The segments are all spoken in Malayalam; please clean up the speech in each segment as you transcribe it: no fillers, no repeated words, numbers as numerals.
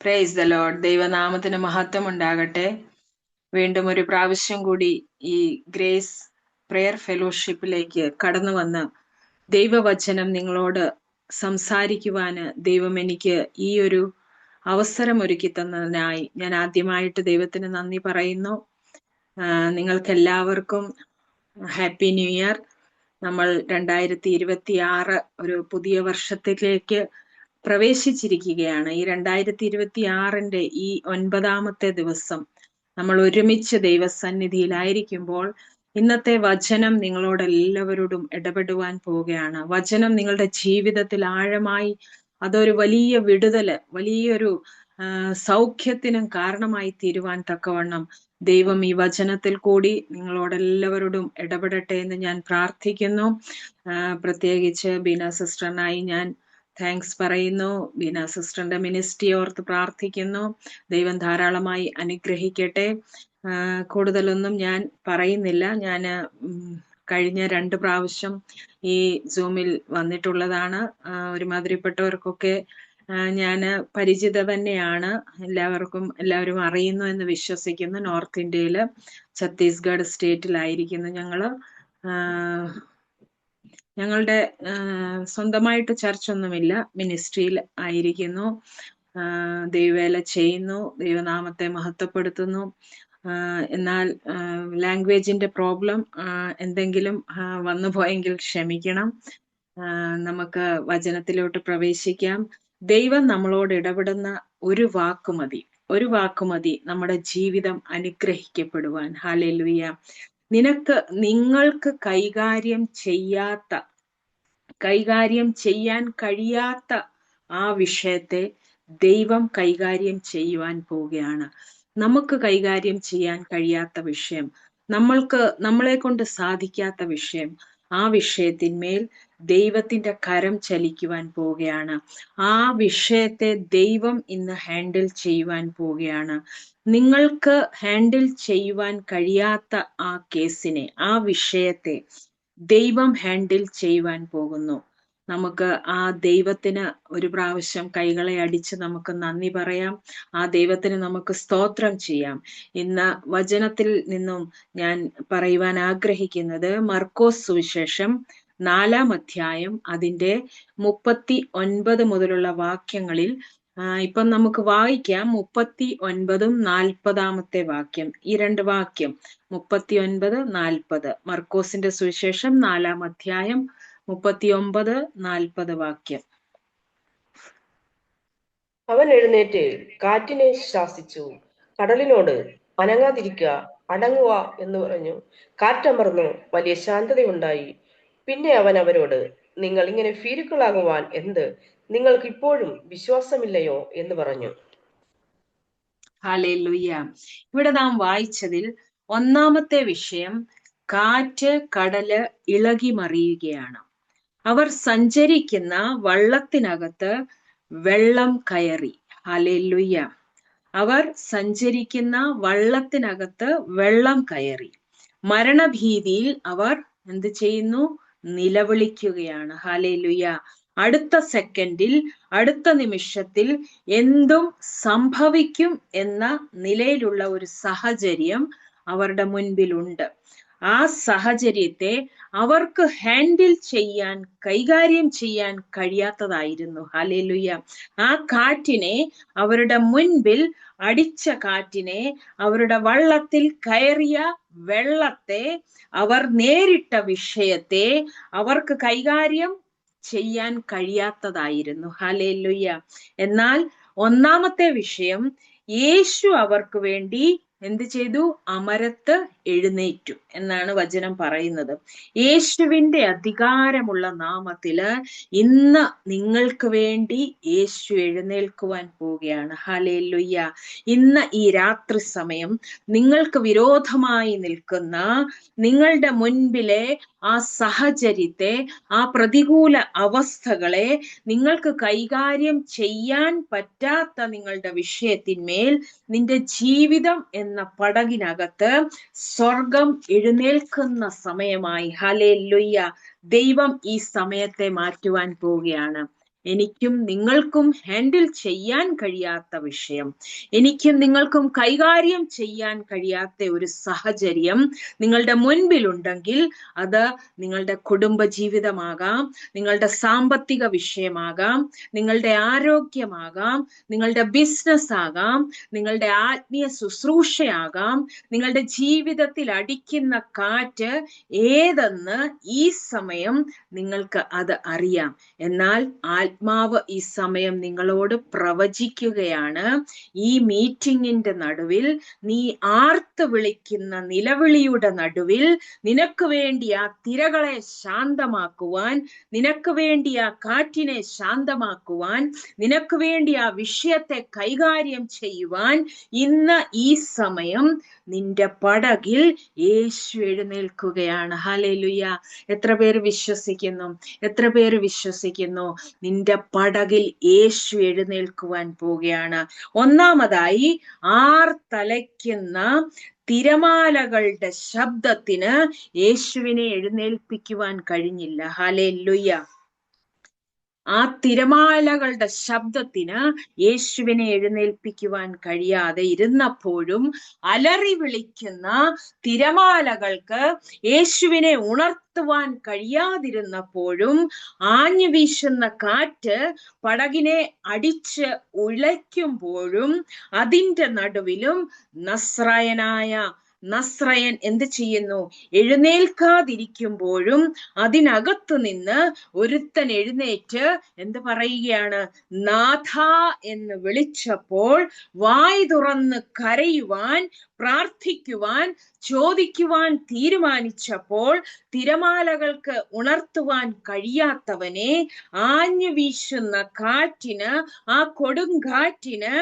Praise the Lord. ദൈവനാമത്തിന് മഹത്വം ഉണ്ടാകട്ടെ. വീണ്ടും ഒരു പ്രാവശ്യം കൂടി ഈ ഗ്രേസ് പ്രെയർ ഫെലോഷിപ്പിലേക്ക് കടന്നു വന്ന് ദൈവവചനം നിങ്ങളോട് സംസാരിക്കുവാന് ദൈവം എനിക്ക് ഈ ഒരു അവസരം ഒരുക്കി തന്നതിനായി ഞാൻ ആദ്യമായിട്ട് ദൈവത്തിന് നന്ദി പറയുന്നു. നിങ്ങൾക്കെല്ലാവർക്കും ഹാപ്പി ന്യൂ ഇയർ. നമ്മൾ 2026 ഒരു പുതിയ വർഷത്തിലേക്ക് പ്രവേശിച്ചിരിക്കുകയാണ്. ഈ 2026 ഈ 9ാമത്തെ ദിവസം നമ്മൾ ഒരുമിച്ച് ദൈവസന്നിധിയിലായിരിക്കുമ്പോൾ ഇന്നത്തെ വചനം നിങ്ങളോട് എല്ലാവരോടും ഇടപെടുവാൻ പോവുകയാണ്. വചനം നിങ്ങളുടെ ജീവിതത്തിൽ ആഴമായി അതൊരു വലിയ വിടുതല്, വലിയൊരു സൗഖ്യത്തിനും കാരണമായി തീരുവാൻ തക്കവണ്ണം ദൈവം ഈ വചനത്തിൽ കൂടി നിങ്ങളോടെല്ലാവരോടും ഇടപെടട്ടെ എന്ന് ഞാൻ പ്രാർത്ഥിക്കുന്നു. പ്രത്യേകിച്ച് ബീന സിസ്റ്ററിനായി ഞാൻ താങ്ക്സ് പറയുന്നു. ബീന സിസ്റ്ററിന്റെ മിനിസ്ട്രി ഓർത്ത് പ്രാർത്ഥിക്കുന്നു. ദൈവം ധാരാളമായി അനുഗ്രഹിക്കട്ടെ. കൂടുതലൊന്നും ഞാൻ പറയുന്നില്ല. ഞാൻ കഴിഞ്ഞ 2 പ്രാവശ്യം ഈ സൂമിൽ വന്നിട്ടുള്ളതാണ്. ഒരുമാതിരിപ്പെട്ടവർക്കൊക്കെ ഞാൻ പരിചിത തന്നെയാണ്. എല്ലാവരും അറിയുന്നു എന്ന് വിശ്വസിക്കുന്നു. നോർത്ത് ഇന്ത്യയില് ഛത്തീസ്ഗഡ് സ്റ്റേറ്റിലായിരിക്കുന്നു ഞങ്ങളുടെ സ്വന്തമായിട്ട് ചർച്ചൊന്നുമില്ല, മിനിസ്ട്രിയിൽ ആയിരിക്കുന്നു. ദൈവവേല ചെയ്യുന്നു, ദൈവനാമത്തെ മഹത്വപ്പെടുത്തുന്നു. എന്നാൽ ലാംഗ്വേജിന്റെ പ്രോബ്ലം എന്തെങ്കിലും വന്നു പോയെങ്കിൽ ക്ഷമിക്കണം. നമുക്ക് വചനത്തിലോട്ട് പ്രവേശിക്കാം. ദൈവം നമ്മളോട് ഇടപെടുന്ന ഒരു വാക്കുമതി നമ്മുടെ ജീവിതം അനുഗ്രഹിക്കപ്പെടുവാൻ. ഹല്ലേലൂയ. നിങ്ങൾക്ക് കൈകാര്യം ചെയ്യാൻ കഴിയാത്ത ആ വിഷയത്തെ ദൈവം കൈകാര്യം ചെയ്യുവാൻ പോവുകയാണ്. നമുക്ക് കൈകാര്യം ചെയ്യാൻ കഴിയാത്ത വിഷയം, നമ്മളെ കൊണ്ട് സാധിക്കാത്ത വിഷയം, ആ വിഷയത്തിന്മേൽ ദൈവത്തിന്റെ കരം ചലിക്കുവാൻ പോവുകയാണ്. ആ വിഷയത്തെ ദൈവം ഇന്ന് ഹാൻഡിൽ ചെയ്യുവാൻ പോവുകയാണ്. നിങ്ങൾക്ക് ഹാൻഡിൽ ചെയ്യുവാൻ കഴിയാത്ത ആ കേസിനെ, ആ വിഷയത്തെ ദൈവം ഹാൻഡിൽ ചെയ്യുവാൻ പോകുന്നു. നമുക്ക് ആ ദൈവത്തിന് ഒരു പ്രാവശ്യം കൈകളെ അടിച്ച് നമുക്ക് നന്ദി പറയാം. ആ ദൈവത്തിന് നമുക്ക് സ്തോത്രം ചെയ്യാം. ഇന്ന് വചനത്തിൽ നിന്നും ഞാൻ പറയുവാൻ ആഗ്രഹിക്കുന്നത് മർക്കോസ് സുവിശേഷം 4-ാം അധ്യായം അതിന്റെ 39 മുതലുള്ള വാക്യങ്ങളിൽ ഇപ്പം നമുക്ക് വായിക്കാം. 39ഉം 40ാമത്തെ വാക്യം, ഈ 2 വാക്യം 39-40. മർക്കോസിന്റെ സുവിശേഷം 4-ാം അധ്യായം 39-40 വാക്യം. അവൻ എഴുന്നേറ്റ് കാറ്റിനെ ശാസിച്ചു, കടലിനോട് അനങ്ങാതിരിക്കുക, അടങ്ങുക എന്ന് പറഞ്ഞു. കാറ്റമർന്നു, വലിയ ശാന്തതയുണ്ടായി. പിന്നെ അവൻ അവരോട്, നിങ്ങൾ ഇങ്ങനെ ഭീരുക്കളാകുവാൻ എന്ത്? നിങ്ങൾക്ക് ഇപ്പോഴും വിശ്വാസമില്ലയോ എന്ന് പറഞ്ഞു. ഹല്ലേലൂയ. ഇവിടെ നാം വായിച്ചതിൽ 1ാമത്തെ വിഷയം കാറ്റ്, കടല് ഇളകി മറിയുകയാണ്. അവർ സഞ്ചരിക്കുന്ന വള്ളത്തിനകത്ത് വെള്ളം കയറി. ഹല്ലേലൂയ. അവർ സഞ്ചരിക്കുന്ന വള്ളത്തിനകത്ത് വെള്ളം കയറി. മരണഭീതിയിൽ അവർ എന്ത് ചെയ്യുന്നു? നിലവിളിക്കുകയാണ്. ഹല്ലേലൂയ. അടുത്ത സെക്കൻഡിൽ, അടുത്ത നിമിഷത്തിൽ എന്തും സംഭവിക്കും എന്ന നിലയിലുള്ള ഒരു സാഹചര്യം അവരുടെ മുൻപിലുണ്ട്. ആ സാഹചര്യത്തെ അവർക്ക് കൈകാര്യം ചെയ്യാൻ കഴിയാത്തതായിരുന്നു. ഹല്ലേലൂയ. ആ കാറ്റിനെ, അവരുടെ മുൻപിൽ അടിച്ച കാറ്റിനെ, അവരുടെ വള്ളത്തിൽ കയറിയ വെള്ളത്തെ, അവർ നേരിട്ട വിഷയത്തെ അവർക്ക് കൈകാര്യം ചെയ്യാൻ കഴിയാത്തതായിരുന്നു. ഹല്ലേലൂയ. എന്നാൽ 1ാമത്തെ വിഷയം, യേശു അവർക്ക് വേണ്ടി എന്ത് ചെയ്തു? അമരത്ത് എഴുന്നേറ്റു എന്നാണ് വചനം പറയുന്നത്. യേശുവിന്റെ അധികാരമുള്ള നാമത്തില് ഇന്ന് നിങ്ങൾക്ക് വേണ്ടി യേശു എഴുന്നേൽക്കുവാൻ പോവുകയാണ്. ഹല്ലേലൂയ. ഇന്ന് ഈ രാത്രി സമയം നിങ്ങൾക്ക് വിരോധമായി നിൽക്കുന്ന നിങ്ങളുടെ മുൻപിലെ ആ സാഹചര്യത്തെ, ആ പ്രതികൂല അവസ്ഥകളെ, നിങ്ങൾക്ക് കൈകാര്യം ചെയ്യാൻ പറ്റാത്ത നിങ്ങളുടെ വിഷയത്തിന്മേൽ നിന്റെ ജീവിതം എന്ന പടകിനകത്ത് സ്വർഗം എഴുന്നേൽക്കുന്ന സമയമായി. ഹല്ലേലൂയ. ദൈവം ഈ സമയത്തെ മാറ്റുവാൻ പോവുകയാണ്. എനിക്കും നിങ്ങൾക്കും ഹാൻഡിൽ ചെയ്യാൻ കഴിയാത്ത വിഷയം, എനിക്കും നിങ്ങൾക്കും കൈകാര്യം ചെയ്യാൻ കഴിയാത്ത ഒരു സാഹചര്യം നിങ്ങളുടെ മുൻപിലുണ്ടെങ്കിൽ അത് നിങ്ങളുടെ കുടുംബ ജീവിതമാകാം, നിങ്ങളുടെ സാമ്പത്തിക വിഷയമാകാം, നിങ്ങളുടെ ആരോഗ്യമാകാം, നിങ്ങളുടെ ബിസിനസ് ആകാം, നിങ്ങളുടെ ആത്മീയ ശുശ്രൂഷയാകാം, നിങ്ങളുടെ ജീവിതത്തിൽ അടിക്കുന്ന കാറ്റ് ഏതെന്ന് ഈ സമയം നിങ്ങൾക്ക് അത് അറിയാം. എന്നാൽ ആത്മാവ് ഈ സമയം നിങ്ങളോട് പ്രവചിക്കുകയാണ്, ഈ മീറ്റിംഗിന്റെ നടുവിൽ, നീ ആർത്ത് വിളിക്കുന്ന നിലവിളിയുടെ നടുവിൽ നിനക്ക് വേണ്ടി ആ തിരകളെ ശാന്തമാക്കുവാൻ, നിനക്ക് വേണ്ടി ആ കാറ്റിനെ ശാന്തമാക്കുവാൻ, നിനക്ക് വേണ്ടി ആ വിഷയത്തെ കൈകാര്യം ചെയ്യുവാൻ ഇന്ന് ഈ സമയം നിന്റെ പടകിൽ യേശു എഴുന്നേൽക്കുകയാണ്. ഹല്ലേലൂയ. എത്ര പേര് വിശ്വസിക്കുന്നു? എത്ര പേര് വിശ്വസിക്കുന്നു? നിന്റെ പടകിൽ യേശു എഴുന്നേൽക്കുവാൻ പോവുകയാണ്. ഒന്നാമതായി, ആർത്തലയ്ക്കുന്ന തിരമാലകളുടെ ശബ്ദത്തിന് യേശുവിനെ എഴുന്നേൽപ്പിക്കുവാൻ കഴിഞ്ഞില്ല. ഹല്ലേലൂയ. ആ തിരമാലകളുടെ ശബ്ദത്തിന് യേശുവിനെ എഴുന്നേൽപ്പിക്കുവാൻ കഴിയാതെ ഇരുന്നപ്പോഴും, അലറി വിളിക്കുന്ന തിരമാലകൾക്ക് യേശുവിനെ ഉണർത്തുവാൻ കഴിയാതിരുന്നപ്പോഴും, ആഞ്ഞു വീശുന്ന കാറ്റ് പടകിനെ അടിച്ച് ഉലയ്ക്കുമ്പോഴും, അതിന്റെ നടുവിലും നസ്രായൻ എന്ത് ചെയ്യുന്നു? എഴുന്നേൽക്കാതിരിക്കുമ്പോഴും അതിനകത്തു നിന്ന് ഒരുത്തൻ എഴുന്നേറ്റ് എന്ത് പറയുകയാണ്? നാഥ എന്ന് വിളിച്ചപ്പോൾ, വായ് തുറന്ന് കരയുവാൻ, പ്രാർത്ഥിക്കുവാൻ, ചോദിക്കുവാൻ തീരുമാനിച്ചപ്പോൾ, തിരമാലകൾക്ക് ഉണർത്തുവാൻ കഴിയാത്തവനെ, ആഞ്ഞു വീശുന്ന കാറ്റിന്, ആ കൊടുങ്കാറ്റിന്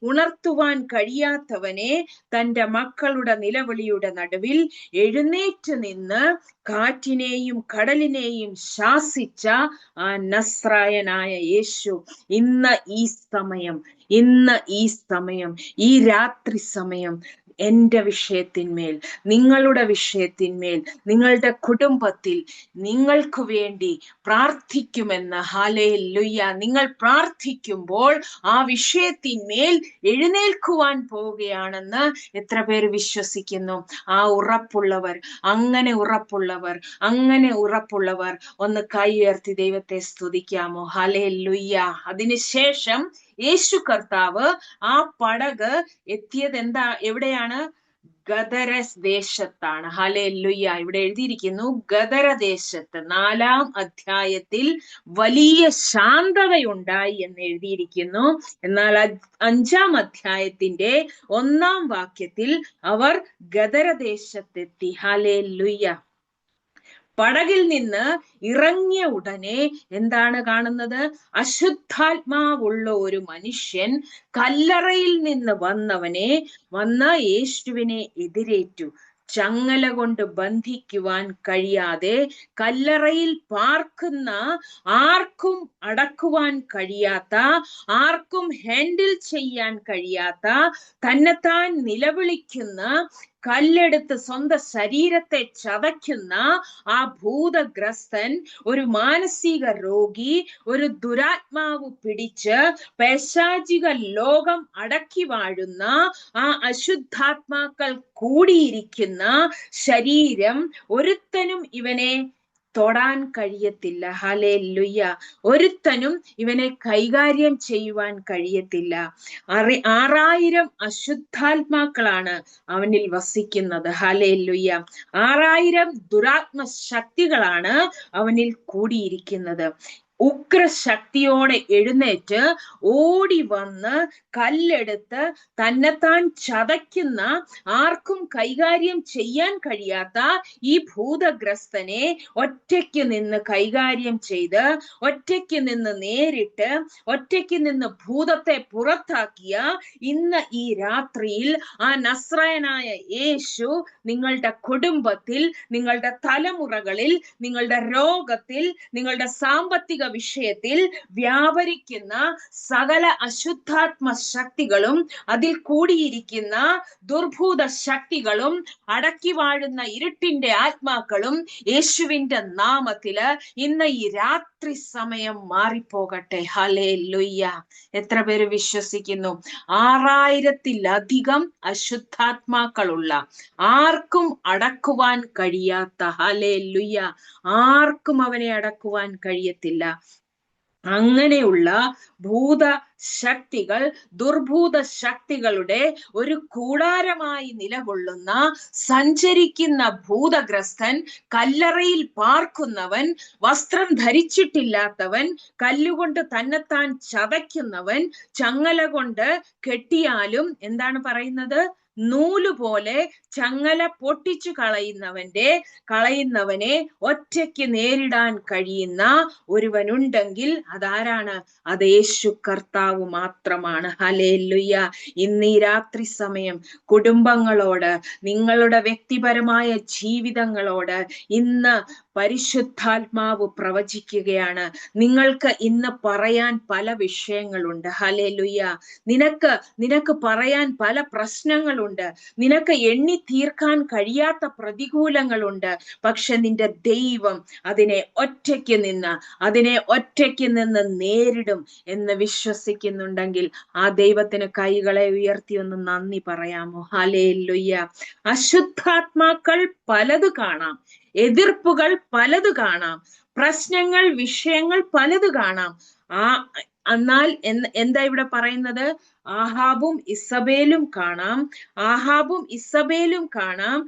ഉണർത്തുവാൻ കഴിയാത്തവനെ, തന്റെ മക്കളുടെ നിലവിളിയുടെ നടുവിൽ എഴുന്നേറ്റ് നിന്ന് കാറ്റിനെയും കടലിനെയും ശാസിച്ച ആ നസ്രായനായ യേശു ഇന്ന് ഈ സമയം, ഈ രാത്രി സമയം എന്റെ വിഷയത്തിന്മേൽ, നിങ്ങളുടെ വിഷയത്തിന്മേൽ, നിങ്ങളുടെ കുടുംബത്തിൽ നിങ്ങൾക്ക് വേണ്ടി പ്രാർത്ഥിക്കുമെന്ന്. ഹല്ലേലൂയ. നിങ്ങൾ പ്രാർത്ഥിക്കുമ്പോൾ ആ വിഷയത്തിന്മേൽ എഴുന്നേൽക്കുവാൻ പോവുകയാണെന്ന് എത്ര പേര് വിശ്വസിക്കുന്നു? ആ ഉറപ്പുള്ളവർ, അങ്ങനെ ഉറപ്പുള്ളവർ ഒന്ന് കൈ ഉയർത്തി ദൈവത്തെ സ്തുതിക്കാമോ? ഹല്ലേലൂയ. അതിനുശേഷം യേശു കർത്താവ് ആ പടക് എത്തിയത് എവിടെയാണ്? ഗദരസ് ദേശത്താണ്. ഹല്ലേലൂയ. ഇവിടെ എഴുതിയിരിക്കുന്നു ഗദരദേശത്ത്. 4-ാം അധ്യായത്തിൽ വലിയ ശാന്തതയുണ്ടായി എന്ന് എഴുതിയിരിക്കുന്നു. എന്നാൽ 5-ാം അധ്യായത്തിന്റെ 1-ാം വാക്യത്തിൽ അവർ ഗദരദേശത്തെത്തി. ഹല്ലേലൂയ. പടകിൽ നിന്ന് ഇറങ്ങിയ ഉടനെ എന്താണ് കാണുന്നത്? അശുദ്ധാത്മാവുള്ള ഒരു മനുഷ്യൻ കല്ലറയിൽ നിന്ന് വന്ന് യേശുവിനെ എതിരേറ്റു. ചങ്ങല കൊണ്ട് ബന്ധിക്കുവാൻ കഴിയാതെ കല്ലറയിൽ പാർക്കുന്ന, ആർക്കും അടക്കുവാൻ കഴിയാത്ത, ആർക്കും ഹാൻഡിൽ ചെയ്യാൻ കഴിയാത്ത, തന്നെത്താൻ നിലവിളിക്കുന്ന, കല്ലെടുത്ത് സ്വന്തം ശരീരത്തെ ചതയ്ക്കുന്ന ആ ഭൂതഗ്രസ്തൻ, ഒരു മാനസിക രോഗി, ഒരു ദുരാത്മാവ് പിടിച്ച് പൈശാചിക ലോകം അടക്കി വാഴുന്ന ആ അശുദ്ധാത്മാക്കൾ കൂടിയിരിക്കുന്ന ശരീരം ഒരുത്തനും ഇവനെ തൊടാൻ കഴിയത്തില്ല. ഹല്ലേലൂയ. ഒരുത്തനും ഇവനെ കൈകാര്യം ചെയ്യുവാൻ കഴിയത്തില്ല. 6000 അശുദ്ധാത്മാക്കളാണ് അവനിൽ വസിക്കുന്നത്. ഹല്ലേലൂയ. 6000 ദുരാത്മ ശക്തികളാണ് അവനിൽ കൂടിയിരിക്കുന്നത്. ഉഗ്രശക്തിയോടെ എഴുന്നേറ്റ് ഓടി വന്ന് കല്ലെടുത്ത് തന്നെത്താൻ ചതയ്ക്കുന്ന, ആർക്കും കൈകാര്യം ചെയ്യാൻ കഴിയാത്ത ഈ ഭൂതഗ്രസ്തനെ ഒറ്റയ്ക്ക് നിന്ന് കൈകാര്യം ചെയ്ത്, ഒറ്റയ്ക്ക് നിന്ന് നേരിട്ട്, ഒറ്റയ്ക്ക് നിന്ന് ഭൂതത്തെ പുറത്താക്കിയ ഇന്ന് ഈ രാത്രിയിൽ ആ നസ്രായനായ യേശു നിങ്ങളുടെ കുടുംബത്തിൽ, നിങ്ങളുടെ തലമുറകളിൽ, നിങ്ങളുടെ രോഗത്തിൽ, നിങ്ങളുടെ സാമ്പത്തിക വിഷയത്തിൽ വ്യാപരിക്കുന്ന സകല അശുദ്ധാത്മ ശക്തികളും അതിൽ കൂടിയിരിക്കുന്ന ദുർഭൂത ശക്തികളും അടക്കി വാഴുന്ന ഇരുട്ടിന്റെ ആത്മാക്കളും യേശുവിന്റെ നാമത്തില് ഇന്ന് ഈ രാത്രി സമയം മാറിപ്പോകട്ടെ. ഹല്ലേലൂയ. എത്ര പേര് വിശ്വസിക്കുന്നു? 6000-ലധികം അശുദ്ധാത്മാക്കളുള്ള, ആർക്കും അടക്കുവാൻ കഴിയാത്ത, ഹല്ലേലൂയ, ആർക്കും അവനെ അടക്കുവാൻ കഴിയത്തില്ല, അങ്ങനെയുള്ള ഭൂതശക്തികൾ, ദുർഭൂത ശക്തികളുടെ ഒരു കൂടാരമായി നിലകൊള്ളുന്ന, സഞ്ചരിക്കുന്ന ഭൂതഗ്രസ്തൻ, കല്ലറയിൽ പാർക്കുന്നവൻ, വസ്ത്രം ധരിച്ചിട്ടില്ലാത്തവൻ, കല്ലുകൊണ്ട് തന്നെത്താൻ ചതയ്ക്കുന്നവൻ, ചങ്ങല കൊണ്ട് കെട്ടിയാലും എന്താണ് പറയുന്നത്? നൂലുപോലെ ചങ്ങല പൊട്ടിച്ചു കളയുന്നവനെ ഒറ്റയ്ക്ക് നേരിടാൻ കഴിയുന്ന ഒരുവനുണ്ടെങ്കിൽ അതാരാണ്? അത് യേശു കർത്താവ് മാത്രമാണ്. ഹല്ലേലൂയ. ഇന്ന് ഈ രാത്രി സമയം കുടുംബങ്ങളോട്, നിങ്ങളുടെ വ്യക്തിപരമായ ജീവിതങ്ങളോട് ഇന്ന് പരിശുദ്ധാത്മാവ് പ്രവചിക്കുകയാണ്. നിങ്ങൾക്ക് ഇന്ന് പറയാൻ പല വിഷയങ്ങളുണ്ട്. ഹല്ലേലൂയ. നിനക്ക് പറയാൻ പല പ്രശ്നങ്ങളുണ്ട്, നിനക്ക് എണ്ണി തീർക്കാൻ കഴിയാത്ത പ്രതികൂലങ്ങളുണ്ട്. പക്ഷെ നിന്റെ ദൈവം അതിനെ ഒറ്റയ്ക്ക് നിന്ന് നേരിടും എന്ന് വിശ്വസിക്കുന്നുണ്ടെങ്കിൽ ആ ദൈവത്തിന് കൈകളെ ഉയർത്തി ഒന്ന് നന്ദി പറയാമോ? ഹല്ലേലൂയ. അശുദ്ധാത്മാക്കൾ പലത് കാണാം, എതിർപ്പുകൾ പലത് കാണാം, പ്രശ്നങ്ങൾ, വിഷയങ്ങൾ പലത് കാണാം. എന്നാൽ എന്താ ഇവിടെ പറയുന്നത്? ആഹാബും ഇസബേലും കാണാം.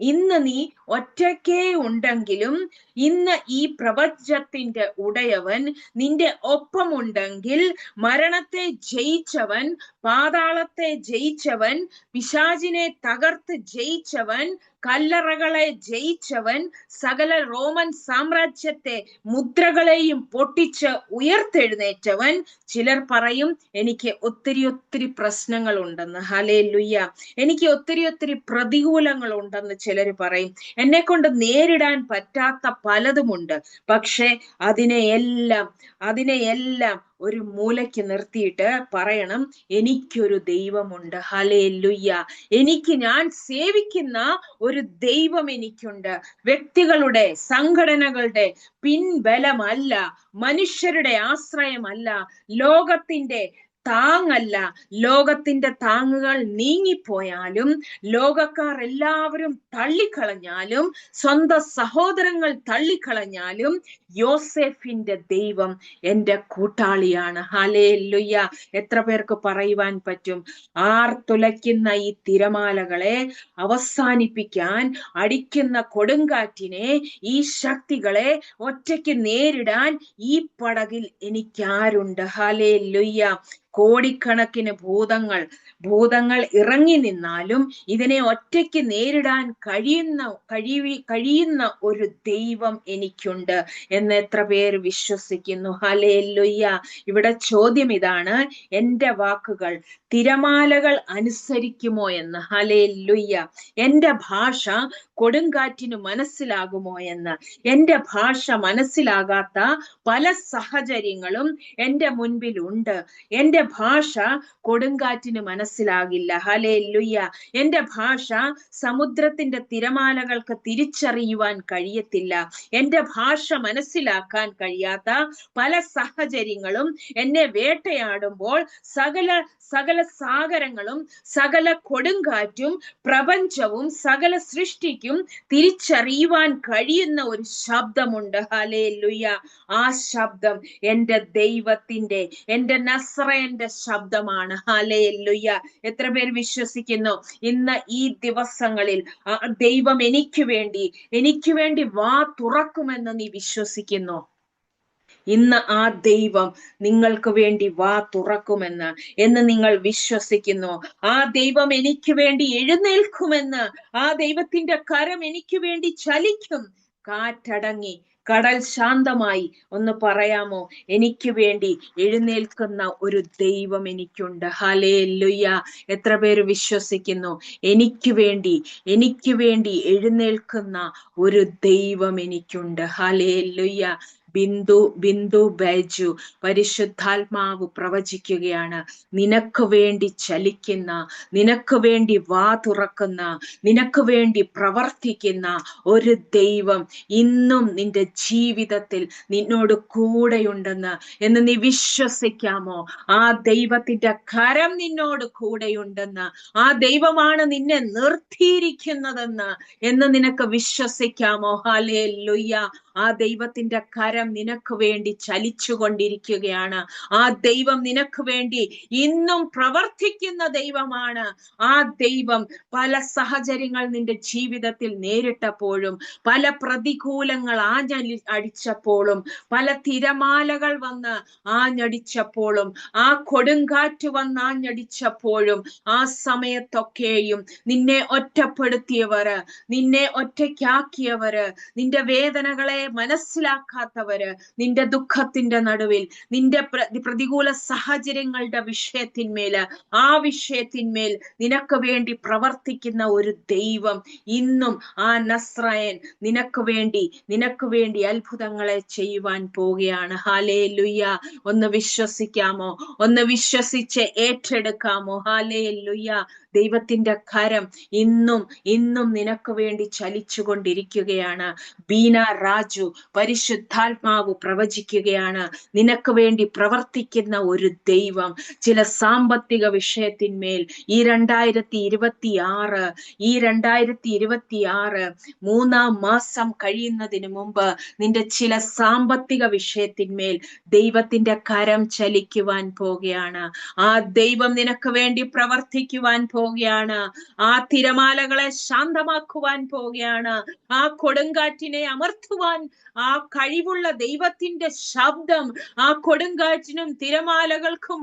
ഇന്ന് നീ ഒറ്റയ്ക്കേ ഉണ്ടെങ്കിലും ഇന്ന് ഈ പ്രപഞ്ചത്തിന്റെ ഉടയവൻ നിന്റെ ഒപ്പമുണ്ടെങ്കിൽ, മരണത്തെ ജയിച്ചവൻ, പാതാളത്തെ ജയിച്ചവൻ, പിശാചിനെ തകർത്ത് ജയിച്ചവൻ, കല്ലറകളെ ജയിച്ചവൻ, സകല റോമൻ സാമ്രാജ്യത്തെ മുദ്രകളെയും പൊട്ടിച്ച് ഉയർത്തെഴുന്നേറ്റവൻ. ചിലർ പറയും എനിക്ക് ഒത്തിരി പ്രശ്നങ്ങൾ ഉണ്ടെന്ന്. ഹല്ലേലൂയ. എനിക്ക് ഒത്തിരി പ്രതികൂലങ്ങൾ ഉണ്ടെന്ന് ചിലർ പറയും. എന്നെ കൊണ്ട് നേരിടാൻ പറ്റാത്ത പലതുമുണ്ട്. പക്ഷെ അതിനെയെല്ലാം ഒരു മൂലയ്ക്ക് നിർത്തിയിട്ട് പറയണം, എനിക്കൊരു ദൈവമുണ്ട്. ഹല്ലേലൂയ. ഞാൻ സേവിക്കുന്ന ഒരു ദൈവം എനിക്കുണ്ട്. വ്യക്തികളുടെ, സംഘടനകളുടെ പിൻബലമല്ല, മനുഷ്യരുടെ ആശ്രയമല്ല, ലോകത്തിന്റെ താങ്ങല്ല. ലോകത്തിന്റെ താങ്ങുകൾ നീങ്ങിപ്പോയാലും, ലോകക്കാർ എല്ലാവരും തള്ളിക്കളഞ്ഞാലും, സ്വന്തം സഹോദരങ്ങൾ തള്ളിക്കളഞ്ഞാലും, യോസേഫിന്റെ ദൈവം എന്റെ കൂട്ടാളിയാണ്. ഹല്ലേലൂയ. എത്ര പേർക്ക് പറയുവാൻ പറ്റും? ആർത്തുലയ്ക്കുന്ന ഈ തിരമാലകളെ അവസാനിപ്പിക്കാൻ, അടിക്കുന്ന കൊടുങ്കാറ്റിനെ, ഈ ശക്തികളെ ഒറ്റയ്ക്ക് നേരിടാൻ ഈ പടകിൽ എനിക്കാരുണ്ട്? ഹല്ലേലൂയ. കോടിക്കണക്കിന് ഭൂതങ്ങൾ ഇറങ്ങി നിന്നാലും ഇതിനെ ഒറ്റയ്ക്ക് നേരിടാൻ കഴിയുന്ന ഒരു ദൈവം എനിക്കുണ്ട് എന്ന് എത്ര പേര് വിശ്വസിക്കുന്നു? ഹല്ലേലൂയ. ഇവിടെ ചോദ്യം ഇതാണ്, എന്റെ വാക്കുകൾ തിരമാലകൾ അനുസരിക്കുമോ എന്ന്. ഹല്ലേലൂയ. എന്റെ ഭാഷ കൊടുങ്കാറ്റിന് മനസ്സിലാകുമോ എന്ന്. എന്റെ ഭാഷ മനസ്സിലാകാത്ത പല സാഹചര്യങ്ങളും എന്റെ മുൻപിലുണ്ട്. എന്റെ ഭാഷ കൊടുങ്കാറ്റിന് മനസ്സിലാകില്ല. ഹല്ലേലൂയ. എന്റെ ഭാഷ സമുദ്രത്തിന്റെ തിരമാലകൾക്ക് തിരിച്ചറിയുവാൻ കഴിയത്തില്ല. എന്റെ ഭാഷ മനസ്സിലാക്കാൻ കഴിയാത്ത പല സാഹചര്യങ്ങളും എന്നെ വേട്ടയാടുമ്പോൾ സകല സാഗരങ്ങളും, സകല കൊടുങ്കാറ്റും, പ്രപഞ്ചവും, സകല സൃഷ്ടിക്കും തിരിച്ചറിയുവാൻ കഴിയുന്ന ഒരു ശബ്ദമുണ്ട്. ഹല്ലേലൂയ. ആ ശബ്ദം എന്റെ ദൈവത്തിന്റെ, എന്റെ നസ്രയന്റെ ശബ്ദമാണ്. ഹല്ലേലൂയ. എത്ര പേർ വിശ്വസിക്കുന്നു? ഇന്ന് ഈ ദിവസങ്ങളിൽ ദൈവം എനിക്ക് വേണ്ടി വാ തുറക്കുമെന്ന് നീ വിശ്വസിക്കുന്നു? ഇന്ന് ആ ദൈവം നിങ്ങൾക്ക് വേണ്ടി വാ തുറക്കുമെന്ന് നിങ്ങൾ വിശ്വസിക്കുന്നു? ആ ദൈവം എനിക്ക് വേണ്ടി എഴുന്നേൽക്കുമെന്ന്, ആ ദൈവത്തിന്റെ കരം എനിക്ക് വേണ്ടി ചലിക്കും. കാറ്റടങ്ങി, കടൽ ശാന്തമായി. ഒന്ന് പറയാമോ? എനിക്ക് വേണ്ടി എഴുന്നേൽക്കുന്ന ഒരു ദൈവം എനിക്കുണ്ട്. ഹല്ലേലൂയ. എത്ര പേര് വിശ്വസിക്കുന്നു? എനിക്ക് വേണ്ടി എഴുന്നേൽക്കുന്ന ഒരു ദൈവം എനിക്കുണ്ട്. ഹല്ലേലൂയ. ബിന്ദു ബൈജു, പരിശുദ്ധാത്മാവ് പ്രവചിക്കുകയാണ്. നിനക്ക് വേണ്ടി ചലിക്കുന്ന, നിനക്ക് വേണ്ടി വാ തുറക്കുന്ന, നിനക്ക് വേണ്ടി പ്രവർത്തിക്കുന്ന ഒരു ദൈവം ഇന്നും നിന്റെ ജീവിതത്തിൽ നിന്നോട് കൂടെയുണ്ടെന്ന് എന്ന് നീ വിശ്വസിക്കാമോ? ആ ദൈവത്തിന്റെ കരം നിന്നോട് കൂടെയുണ്ടെന്ന്, ആ ദൈവമാണ് നിന്നെ നിർത്തിയിരിക്കുന്നതെന്ന് എന്ന് നിനക്ക് വിശ്വസിക്കാമോ? ഹല്ലേലൂയ. ആ ദൈവത്തിന്റെ കരം നിനക്ക് വേണ്ടി ചലിച്ചുകൊണ്ടിരിക്കുകയാണ്. ആ ദൈവം നിനക്ക് വേണ്ടി ഇന്നും പ്രവർത്തിക്കുന്ന ദൈവമാണ്. ആ ദൈവം പല സാഹചര്യങ്ങൾ നിന്റെ ജീവിതത്തിൽ നേരിട്ടപ്പോഴും, പല പ്രതികൂലങ്ങൾ അടിച്ചപ്പോഴും, പല തിരമാലകൾ വന്ന് ആഞ്ഞടിച്ചപ്പോഴും, ആ കൊടുങ്കാറ്റ് വന്ന് ആഞ്ഞടിച്ചപ്പോഴും, ആ സമയത്തൊക്കെയും നിന്നെ ഒറ്റപ്പെടുത്തിയവര്, നിന്നെ ഒറ്റയ്ക്കാക്കിയവര്, നിന്റെ വേദനകളെ മനസ്സിലാക്കാത്തവര്, നിന്റെ ദുഃഖത്തിന്റെ നടുവിൽ, നിന്റെ പ്രതികൂല സാഹചര്യങ്ങളുടെ വിഷയത്തിന്മേല്, ആ വിഷയത്തിന്മേൽ നിനക്ക് വേണ്ടി പ്രവർത്തിക്കുന്ന ഒരു ദൈവം ഇന്നും, ആ നസ്രായൻ നിനക്ക് വേണ്ടി അത്ഭുതങ്ങളെ ചെയ്യുവാൻ പോവുകയാണ്. ഹല്ലേലൂയ. ഒന്ന് വിശ്വസിക്കാമോ? ഒന്ന് വിശ്വസിച്ച് ഏറ്റെടുക്കാമോ? ഹല്ലേലൂയ. ദൈവത്തിന്റെ കരം ഇന്നും നിനക്ക് വേണ്ടി ചലിച്ചുകൊണ്ടിരിക്കുകയാണ്. ബീന രാജു, പരിശുദ്ധാത്മാവ് പ്രവചിക്കുകയാണ്. നിനക്ക് വേണ്ടി പ്രവർത്തിക്കുന്ന ഒരു ദൈവം ചില സാമ്പത്തിക വിഷയത്തിന്മേൽ ഈ 2026 മൂന്നാം മാസം കഴിയുന്നതിന് മുമ്പ് നിന്റെ ചില സാമ്പത്തിക വിഷയത്തിന്മേൽ ദൈവത്തിന്റെ കരം ചലിക്കുവാൻ പോവുകയാണ്. ആ ദൈവം നിനക്ക് വേണ്ടി പ്രവർത്തിക്കുവാൻ പോവുകയാണ്. ആ തിരമാലകളെ ശാന്തമാക്കുവാൻ പോവുകയാണ്. ആ കൊടുങ്കാറ്റിനെ അമർത്തുവാൻ ആ കഴിവുള്ള ദൈവത്തിന്റെ ശബ്ദം ആ കൊടുങ്കാറ്റിനും തിരമാലകൾക്കും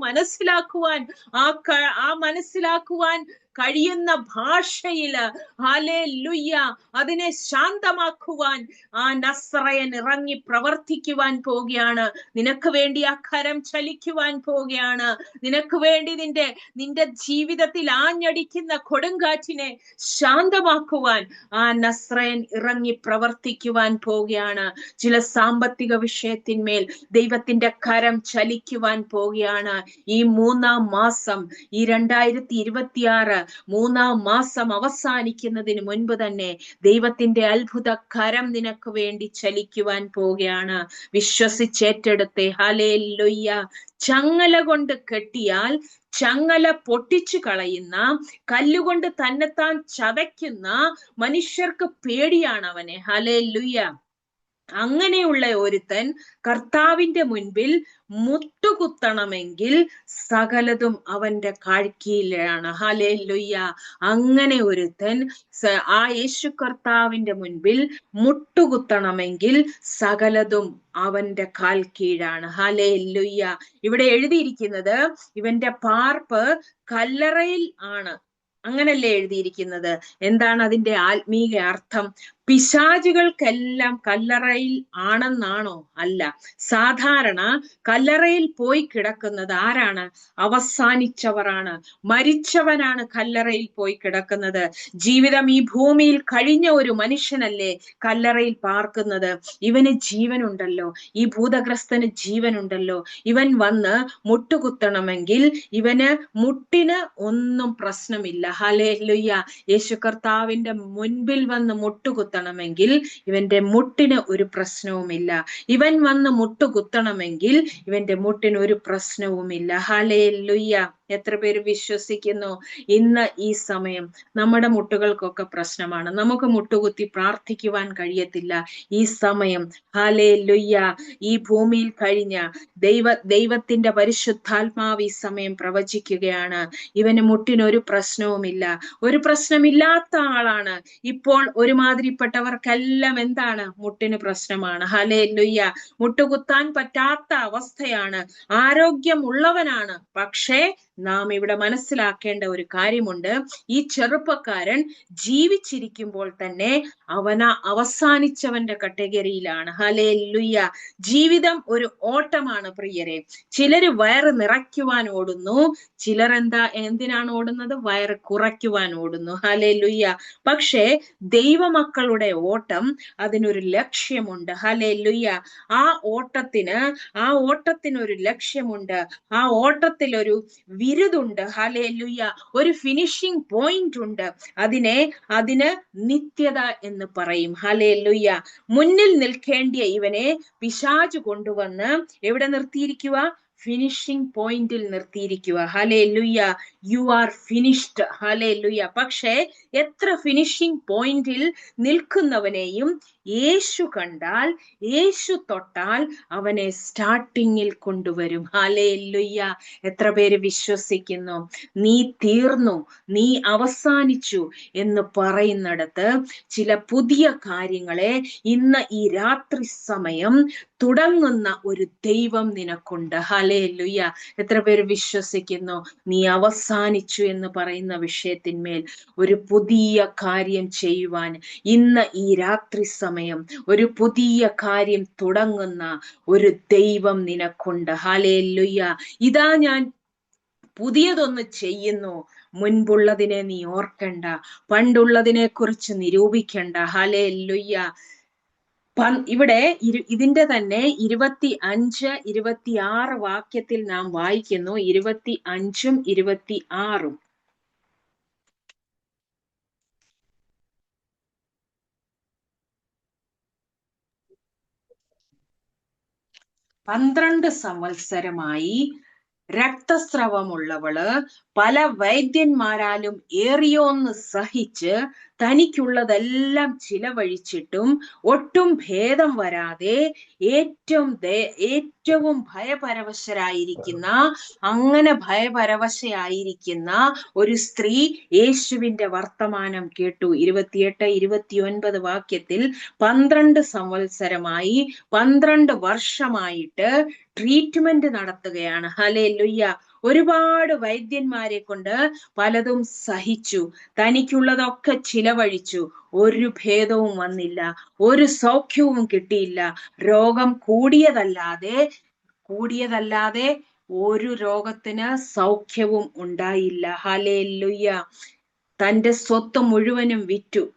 മനസ്സിലാക്കുവാൻ കഴിയുന്ന ഭാഷയില്, ഹല്ലേലൂയ, അതിനെ ശാന്തമാക്കുവാൻ ആ നസ്രയൻ ഇറങ്ങി പ്രവർത്തിക്കുവാൻ പോവുകയാണ്. നിനക്ക് വേണ്ടി ആ കരം ചലിക്കുവാൻ പോവുകയാണ്. നിനക്ക് വേണ്ടി നിന്റെ ജീവിതത്തിൽ ആഞ്ഞടിക്കുന്ന കൊടുങ്കാറ്റിനെ ശാന്തമാക്കുവാൻ ആ നസ്രയൻ ഇറങ്ങി പ്രവർത്തിക്കുവാൻ പോവുകയാണ്. ചില സാമ്പത്തിക വിഷയത്തിന്മേൽ ദൈവത്തിന്റെ കരം ചലിക്കുവാൻ പോവുകയാണ്. ഈ മൂന്നാം മാസം, ഈ 2026 മൂന്നാം മാസം അവസാനിക്കുന്നതിന് മുൻപ് തന്നെ ദൈവത്തിന്റെ അത്ഭുത കരം നിനക്ക് വേണ്ടി ചലിക്കുവാൻ പോവുകയാണ്. വിശ്വസിച്ചേറ്റെടുത്തേ. ഹല്ലേലൂയ. ചങ്ങല കൊണ്ട് കെട്ടിയാൽ ചങ്ങല പൊട്ടിച്ചു കളയുന്ന, കല്ലുകൊണ്ട് തന്നെത്താൻ ചതയ്ക്കുന്ന മനുഷ്യർക്ക് പേടിയാണ് അവനെ. ഹല്ലേലൂയ. അങ്ങനെയുള്ള ഒരുത്തൻ കർത്താവിന്റെ മുൻപിൽ മുട്ടുകുത്തണമെങ്കിൽ സകലതും അവന്റെ കാഴ്ചയിലാണ്. ഹല്ലേലൂയ. അങ്ങനെ ഒരുത്തൻ ആ യേശു കർത്താവിന്റെ മുൻപിൽ മുട്ടുകുത്തണമെങ്കിൽ സകലതും അവന്റെ കാൽ കീഴാണ്. ഹല്ലേലൂയ. ഇവിടെ എഴുതിയിരിക്കുന്നത് ഇവന്റെ പാർപ്പ് കല്ലറയിൽ ആണ്. അങ്ങനല്ലേ എഴുതിയിരിക്കുന്നത്? എന്താണ് അതിന്റെ ആത്മീക അർത്ഥം? പിശാചുകൾക്കെല്ലാം കല്ലറയിൽ ആണെന്നാണോ? അല്ല. സാധാരണ കല്ലറയിൽ പോയി കിടക്കുന്നത് ആരാണ്? അവസാനിച്ചവരാണ്, മരിച്ചവനാണ് കല്ലറയിൽ പോയി കിടക്കുന്നത്. ജീവിതം ഈ ഭൂമിയിൽ കഴിഞ്ഞ ഒരു മനുഷ്യനല്ലേ കല്ലറയിൽ പാർക്കുന്നത്. ഇവന് ജീവനുണ്ടല്ലോ, ഈ ഭൂതഗ്രസ്തന് ജീവനുണ്ടല്ലോ. ഇവൻ വന്ന് മുട്ടുകുത്തണമെങ്കിൽ ഇവന് മുട്ടിന് ഒന്നും പ്രശ്നമില്ല. ഹല്ലേലൂയ. യേശു കർത്താവിന്റെ മുൻപിൽ വന്ന് മുട്ടുകുത്തണമെങ്കിൽ ഇവന്റെ മുട്ടിന് ഒരു പ്രശ്നവുമില്ല. ഇവൻ വന്ന് മുട്ടുകുത്തണമെങ്കിൽ ഇവന്റെ മുട്ടിന് ഒരു പ്രശ്നവുമില്ല. ഹല്ലേലൂയ. എത്ര പേര് വിശ്വസിക്കുന്നു? ഇന്ന് ഈ സമയം നമ്മുടെ മുട്ടുകൾക്കൊക്കെ പ്രശ്നമാണ്. നമുക്ക് മുട്ടുകുത്തി പ്രാർത്ഥിക്കുവാൻ കഴിയത്തില്ല. ഈ സമയം ഹല്ലേലൂയ, ഈ ഭൂമിയിൽ കഴിഞ്ഞ ദൈവത്തിന്റെ പരിശുദ്ധാത്മാവ് ഈ സമയം പ്രവചിക്കുകയാണ്. ഇവന് മുട്ടിനൊരു പ്രശ്നവുമില്ല. ഒരു പ്രശ്നമില്ലാത്ത ആളാണ്. ഇപ്പോൾ ഒരുമാതിരിപ്പെട്ടവർക്കെല്ലാം എന്താണ്? മുട്ടിന് പ്രശ്നമാണ്. ഹല്ലേലൂയ. മുട്ടുകുത്താൻ പറ്റാത്ത അവസ്ഥയാണ്. ആരോഗ്യമുള്ളവനാണ്, പക്ഷേ നാം ഇവിടെ മനസ്സിലാക്കേണ്ട ഒരു കാര്യമുണ്ട്. ഈ ചെറുപ്പക്കാരൻ ജീവിച്ചിരിക്കുമ്പോൾ തന്നെ അവസാനിച്ചവന്റെ കട്ടഗറിയിലാണ്. ഹല്ലേലൂയ. ജീവിതം ഒരു ഓട്ടമാണ് പ്രിയരെ. ചിലര് വയറ് നിറയ്ക്കുവാൻ ഓടുന്നു, ചിലർ എന്തിനാണ് ഓടുന്നത്? വയറ് കുറയ്ക്കുവാൻ ഓടുന്നു. ഹല്ലേലൂയ. പക്ഷേ ദൈവമക്കളുടെ ഓട്ടം അതിനൊരു ലക്ഷ്യമുണ്ട്. ഹല്ലേലൂയ. ആ ഓട്ടത്തിനൊരു ലക്ഷ്യമുണ്ട്. ആ ഓട്ടത്തിൽ ഒരു വിരുദുണ്ട്. ഹല്ലേലൂയ. ഒരു ഫിനിഷിംഗ് പോയിന്റ് ഉണ്ട്. അതിന് നിത്യത എന്ന് പറയും. ഹല്ലേലൂയ. മുന്നിൽ നിൽക്കേണ്ടിയ ഇവനെ പിശാച് കൊണ്ടുവന്ന് എവിടെ നിർത്തിയിരിക്കുക? ഫിനിഷിംഗ് പോയിന്റിൽ നിർത്തിയിരിക്കുക. Hallelujah. You are finished. Hallelujah. പക്ഷേ എത്ര ഫിനിഷിംഗ് പോയിന്റിൽ നിൽക്കുന്നവനെയും യേശു കണ്ടാൽ, യേശു തൊട്ടാൽ അവനെ സ്റ്റാർട്ടിങ്ങിൽ കൊണ്ടുവരും. ഹല്ലേലൂയ. എത്ര പേര് വിശ്വസിക്കുന്നു? നീ തീർന്നു, നീ അവസാനിച്ചു എന്ന് പറയുന്നിടത്ത് ചില പുതിയ കാര്യങ്ങളെ ഇന്ന് ഈ രാത്രി സമയം തുടങ്ങുന്ന ഒരു ദൈവം നിനക്കുണ്ട്. ഹല്ലേലൂയ. എത്ര പേര് വിശ്വസിക്കുന്നു? നീ അവസാനിച്ചു എന്ന് പറയുന്ന വിഷയത്തിന്മേൽ ഒരു പുതിയ കാര്യം ചെയ്യുവാൻ ഇന്ന് ഈ രാത്രി സമയം ഒരു പുതിയ കാര്യം തുടങ്ങുന്ന ഒരു ദൈവം നിനക്കുണ്ട്. ഹല്ലേലൂയ. ഇതാ ഞാൻ പുതിയതൊന്ന് ചെയ്യുന്നു, മുൻപുള്ളതിനെ നീ ഓർക്കണ്ട, പണ്ടുള്ളതിനെ കുറിച്ച് നിരൂപിക്കണ്ട. ഹല്ലേലൂയ. ഇവിടെ ഇതിന്റെ തന്നെ 25, 26 വാക്യത്തിൽ നാം വായിക്കുന്നു. 25ഉം 26ഉം. "12 സംവത്സരമായി രക്തസ്രവമുള്ളവള് പല വൈദ്യന്മാരാലും ഏറിയോന്ന് സഹിച്ച് തനിക്കുള്ളതെല്ലാം ചിലവഴിച്ചിട്ടും ഒട്ടും ഭേദം വരാതെ ഏറ്റവും ഭയപരവശയായിരിക്കുന്ന ഒരു സ്ത്രീ യേശുവിന്റെ വർത്തമാനം കേട്ടു. 28, 29 വാക്യത്തിൽ 12 സംവത്സരമായി 12 വർഷമായിട്ട് ട്രീറ്റ്മെന്റ് നടത്തുകയാണ്. ഹല്ലേലൂയ. ഒരുപാട് വൈദ്യന്മാരെ കൊണ്ട് പലതും സഹിച്ചു, തനിക്കുള്ളതൊക്കെ ചിലവഴിച്ചു, ഒരു ഭേദവും വന്നില്ല, ഒരു സൗഖ്യവും കിട്ടിയില്ല. രോഗം കൂടിയതല്ലാതെ ഒരു രോഗത്തിന് സൗഖ്യവും ഉണ്ടായില്ല. ഹല്ലേലൂയ. തന്റെ സ്വത്ത് മുഴുവനും വിറ്റു,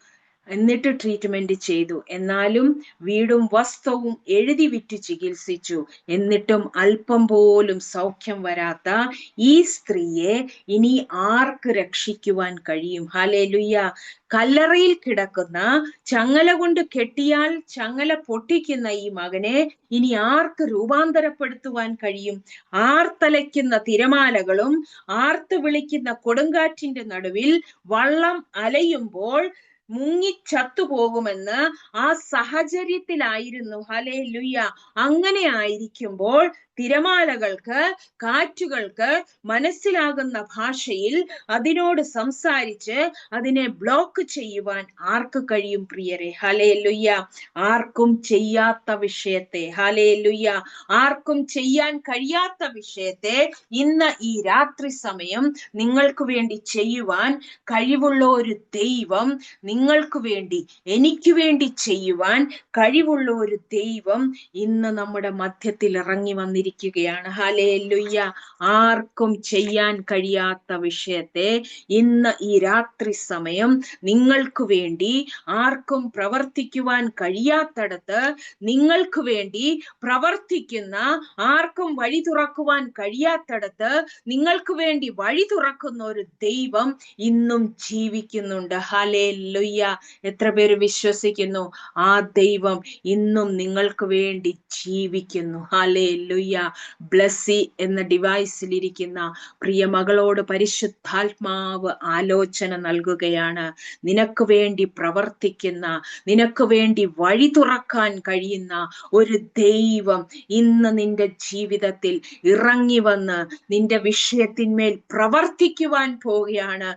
എന്നിട്ട് ട്രീറ്റ്മെന്റ് ചെയ്തു. എന്നാലും വീടും വസ്ത്രവും എഴുതി വിറ്റ് ചികിത്സിച്ചു. എന്നിട്ടും അല്പം പോലും സൗഖ്യം വരാത്ത ഈ സ്ത്രീയെ ഇനി ആർക്ക് രക്ഷിക്കുവാൻ കഴിയും? ഹല്ലേലൂയ. കല്ലറയിൽ കിടക്കുന്ന, ചങ്ങല കൊണ്ട് കെട്ടിയാൽ ചങ്ങല പൊട്ടിക്കുന്ന ഈ മകനെ ഇനി ആർക്ക് രൂപാന്തരപ്പെടുത്തുവാൻ കഴിയും? ആർത്തലയ്ക്കുന്ന തിരമാലകളും ആർത്ത് വിളിക്കുന്ന കൊടുങ്കാറ്റിന്റെ നടുവിൽ വള്ളം അലയുമ്പോൾ മുങ്ങിച്ചത്തുപോകുമെന്ന് ആ സാഹചര്യത്തിലായിരുന്നു. ഹല്ലേലൂയ. അങ്ങനെ ആയിരിക്കുമ്പോൾ തിരമാലകൾക്ക്, കാറ്റുകൾക്ക് മനസ്സിലാകുന്ന ഭാഷയിൽ അതിനോട് സംസാരിച്ച് അതിനെ ബ്ലോക്ക് ചെയ്യുവാൻ ആർക്ക് കഴിയും പ്രിയരെ? ഹല്ലേലൂയ. ആർക്കും ചെയ്യാത്ത വിഷയത്തെ, ഹല്ലേലൂയ, ആർക്കും ചെയ്യാൻ കഴിയാത്ത വിഷയത്തെ ഇന്ന് ഈ രാത്രി സമയം നിങ്ങൾക്ക് വേണ്ടി ചെയ്യുവാൻ കഴിവുള്ള ഒരു ദൈവം, നിങ്ങൾക്ക് വേണ്ടി, എനിക്ക് വേണ്ടി ചെയ്യുവാൻ കഴിവുള്ള ഒരു ദൈവം ഇന്ന് നമ്മുടെ മധ്യത്തിൽ ഇറങ്ങി വന്നിരിക്കുകയാണ്. ഹല്ലേലൂയ. ആർക്കും ചെയ്യാൻ കഴിയാത്ത വിഷയത്തെ ഇന്ന് ഈ രാത്രി സമയം നിങ്ങൾക്ക് വേണ്ടി, ആർക്കും പ്രവർത്തിക്കുവാൻ കഴിയാത്തടത്ത് നിങ്ങൾക്ക് വേണ്ടി പ്രവർത്തിക്കുന്ന, ആർക്കും വഴി തുറക്കുവാൻ കഴിയാത്തടത്ത് നിങ്ങൾക്ക് വേണ്ടി വഴി തുറക്കുന്ന ഒരു ദൈവം ഇന്നും ജീവിക്കുന്നുണ്ട്. ഹല്ലേലൂയ. എത്ര പേര് വിശ്വസിക്കുന്നു? ആ ദൈവം ഇന്നും നിങ്ങൾക്ക് വേണ്ടി ജീവിക്കുന്നു. ഹല്ലേലൂയ. ബ്ലസ്സി എന്ന ഡിവൈസിലിരിക്കുന്ന പ്രിയ മകളോട് പരിശുദ്ധാത്മാവ് ആലോചന നൽകുകയാണ്. നിനക്ക് വേണ്ടി പ്രവർത്തിക്കുന്ന, നിനക്ക് വേണ്ടി വഴി തുറക്കാൻ കഴിയുന്ന ഒരു ദൈവം ഇന്ന് നിന്റെ ജീവിതത്തിൽ ഇറങ്ങി വന്ന് നിന്റെ വിഷയത്തിന്മേൽ പ്രവർത്തിക്കുവാൻ പോവുകയാണ്.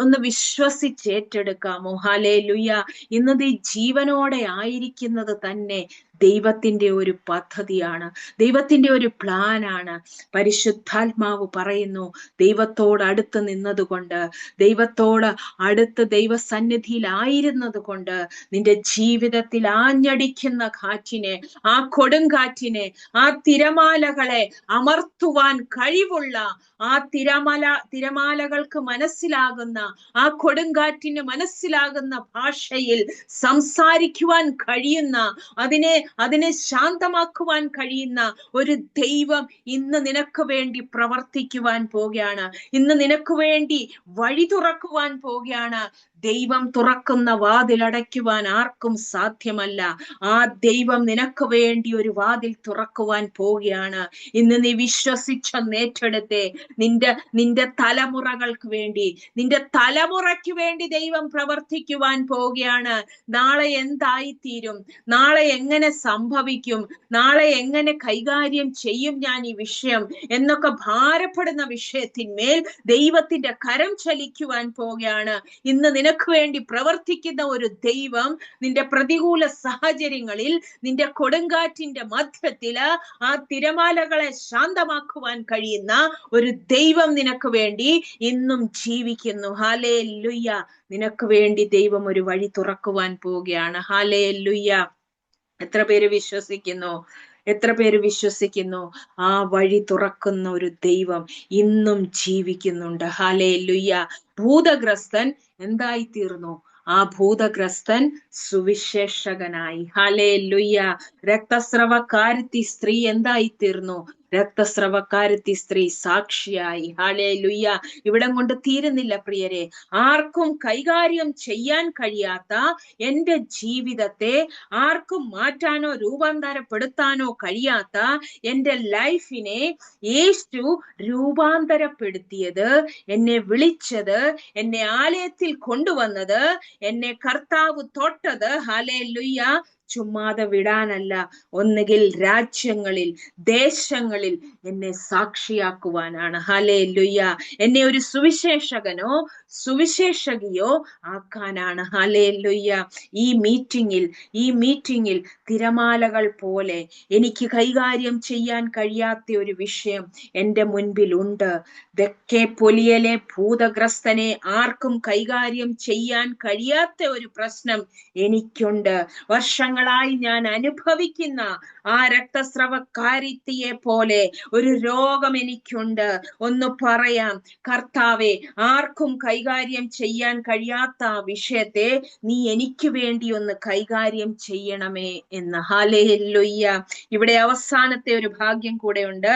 ഒന്ന് വിശ്വസിച്ചേറ്റെടുക്കാമോ? ഹല്ലേലൂയ. ഇന്ന് നീ ജീവനോടെ ആയിരിക്കുന്നത് തന്നെ ദൈവത്തിന്റെ ഒരു പദ്ധതിയാണ്, ദൈവത്തിന്റെ ഒരു പ്ലാനാണ്. പരിശുദ്ധാത്മാവ് പറയുന്നു, ദൈവത്തോട് അടുത്ത് നിന്നതുകൊണ്ട്, ദൈവത്തോട് അടുത്ത് ദൈവസന്നിധിയിലായിരുന്നത് കൊണ്ട് നിന്റെ ജീവിതത്തിൽ ആഞ്ഞടിക്കുന്ന കാറ്റിനെ, ആ കൊടുങ്കാറ്റിനെ, ആ തിരമാലകളെ അമർത്തുവാൻ കഴിവുള്ള, ആ തിരമാലകൾക്ക് മനസ്സിലാകുന്ന, ആ കൊടുങ്കാറ്റിന് മനസ്സിലാകുന്ന ഭാഷയിൽ സംസാരിക്കുവാൻ കഴിയുന്ന, അതിനെ ശാന്തമാക്കുവാൻ കഴിയുന്ന ഒരു ദൈവം ഇന്ന് നിനക്ക് വേണ്ടി പ്രവർത്തിക്കുവാൻ പോകുകയാണ്. ഇന്ന് നിനക്ക് വേണ്ടി വഴി തുറക്കുവാൻ പോകുകയാണ്. ദൈവം തുറക്കുന്ന വാതിലടയ്ക്കുവാൻ ആർക്കും സാധ്യമല്ല. ആ ദൈവം നിനക്ക് വേണ്ടി ഒരു വാതിൽ തുറക്കുവാൻ പോവുകയാണ്. ഇന്ന് നീ വിശ്വസിച്ചൊന്നേറ്റെടുത്തേ. നിന്റെ തലമുറകൾക്ക് വേണ്ടി, നിന്റെ തലമുറയ്ക്ക് വേണ്ടി ദൈവം പ്രവർത്തിക്കുവാൻ പോവുകയാണ്. നാളെ എന്തായിത്തീരും, നാളെ എങ്ങനെ സംഭവിക്കും, നാളെ എങ്ങനെ കൈകാര്യം ചെയ്യും ഞാൻ ഈ വിഷയം എന്നൊക്കെ ഭാരപ്പെടുന്ന വിഷയത്തിന്മേൽ ദൈവത്തിന്റെ കരം ചലിക്കുവാൻ പോവുകയാണ്. ഇന്ന് നിനക്ക് വേണ്ടി പ്രവർത്തിക്കുന്ന ഒരു ദൈവം നിന്റെ പ്രതികൂല സാഹചര്യങ്ങളിൽ, നിന്റെ കൊടുങ്കാറ്റിന്റെ മധ്യത്തില് ആ തിരമാലകളെ ശാന്തമാക്കുവാൻ കഴിയുന്ന ഒരു ദൈവം നിനക്ക് വേണ്ടി ഇന്നും ജീവിക്കുന്നു. ഹല്ലേലൂയ. നിനക്ക് വേണ്ടി ദൈവം ഒരു വഴി തുറക്കുവാൻ പോവുകയാണ്. ഹല്ലേലൂയ. എത്ര പേര് വിശ്വസിക്കുന്നു? എത്ര പേര് വിശ്വസിക്കുന്നു? ആ വഴി തുറക്കുന്ന ഒരു ദൈവം ഇന്നും ജീവിക്കുന്നുണ്ട്. ഹല്ലേലൂയ. ഭൂതഗ്രസ്തൻ എന്തായി തീർന്നു? ആ ഭൂതഗ്രസ്തൻ സുവിശേഷകനായി. ഹല്ലേലൂയ. രക്തസ്രവക്കാരത്തി സ്ത്രീ എന്തായി തീർന്നു? രക്തസ്രവക്കാരത്തി സ്ത്രീ സാക്ഷിയായി. ഹല്ലേലൂയ. ഇവിടം കൊണ്ട് തീരുന്നില്ല പ്രിയരെ. ആർക്കും കൈകാര്യം ചെയ്യാൻ കഴിയാത്ത എന്റെ ജീവിതത്തെ ആർക്കും മാറ്റാനോ രൂപാന്തരപ്പെടുത്താനോ കഴിയാത്ത എന്റെ ലൈഫിനെ യേശു രൂപാന്തരപ്പെടുത്തിയത്, എന്നെ വിളിച്ചത്, എന്നെ ആലയത്തിൽ കൊണ്ടുവന്നത്, എന്നെ കർത്താവ് തൊട്ടത്, ഹല്ലേലൂയ, ചുമ്മാതെ വിടാനല്ല. ഒന്നുകിൽ രാജ്യങ്ങളിൽ, ദേശങ്ങളിൽ എന്നെ സാക്ഷിയാക്കുവാനാണ്. ഹല്ലേലൂയ. എന്നെ ഒരു സുവിശേഷകനോ സുവിശേഷകിയോ ആക്കാനാണ്. ഹല്ലേലൂയ. ഈ മീറ്റിംഗിൽ തിരമാലകൾ പോലെ എനിക്ക് കൈകാര്യം ചെയ്യാൻ കഴിയാത്ത ഒരു വിഷയം എൻ്റെ മുൻപിലുണ്ട്. തെക്കേ പൊലിയലെ ഭൂതഗ്രസ്തനെ ആർക്കും കൈകാര്യം ചെയ്യാൻ കഴിയാത്ത ഒരു പ്രശ്നം എനിക്കുണ്ട്. വർഷങ്ങളായി ഞാൻ അനുഭവിക്കുന്ന ആ രക്തസ്രവക്കാരിത്തിയെ പോലെ ഒരു രോഗം എനിക്കുണ്ട്. ഒന്ന് പറയാം, കർത്താവേ, ആർക്കും കൈകാര്യം ചെയ്യാൻ കഴിയാത്ത ആ വിഷയത്തെ നീ എനിക്ക് വേണ്ടി ഒന്ന് കൈകാര്യം ചെയ്യണമേ എന്ന്. ഹല്ലേലൂയ. ഇവിടെ അവസാനത്തെ ഒരു ഭാഗമുണ്ട്.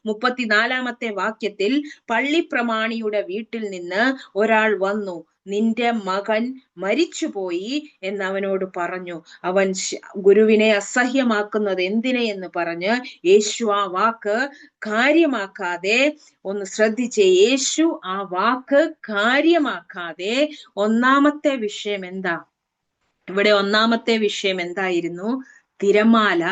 34-ാമത്തെ വാക്യത്തിൽ, പള്ളിപ്രമാണിയുടെ വീട്ടിൽ നിന്ന് ഒരാൾ വന്നു, നിന്റെ മകൻ മരിച്ചുപോയി എന്ന് അവനോട് പറഞ്ഞു. അവൻ ഗുരുവിനെ അസഹ്യമാക്കുന്നത് എന്തിനെ എന്ന് പറഞ്ഞ് യേശു ആ വാക്ക് കാര്യമാക്കാതെ, ഒന്ന് ശ്രദ്ധിച്ചേ, യേശു ആ വാക്ക് കാര്യമാക്കാതെ ഒന്നാമത്തെ വിഷയം എന്താ? ഇവിടെ ഒന്നാമത്തെ വിഷയം എന്തായിരുന്നു? തിരമാല,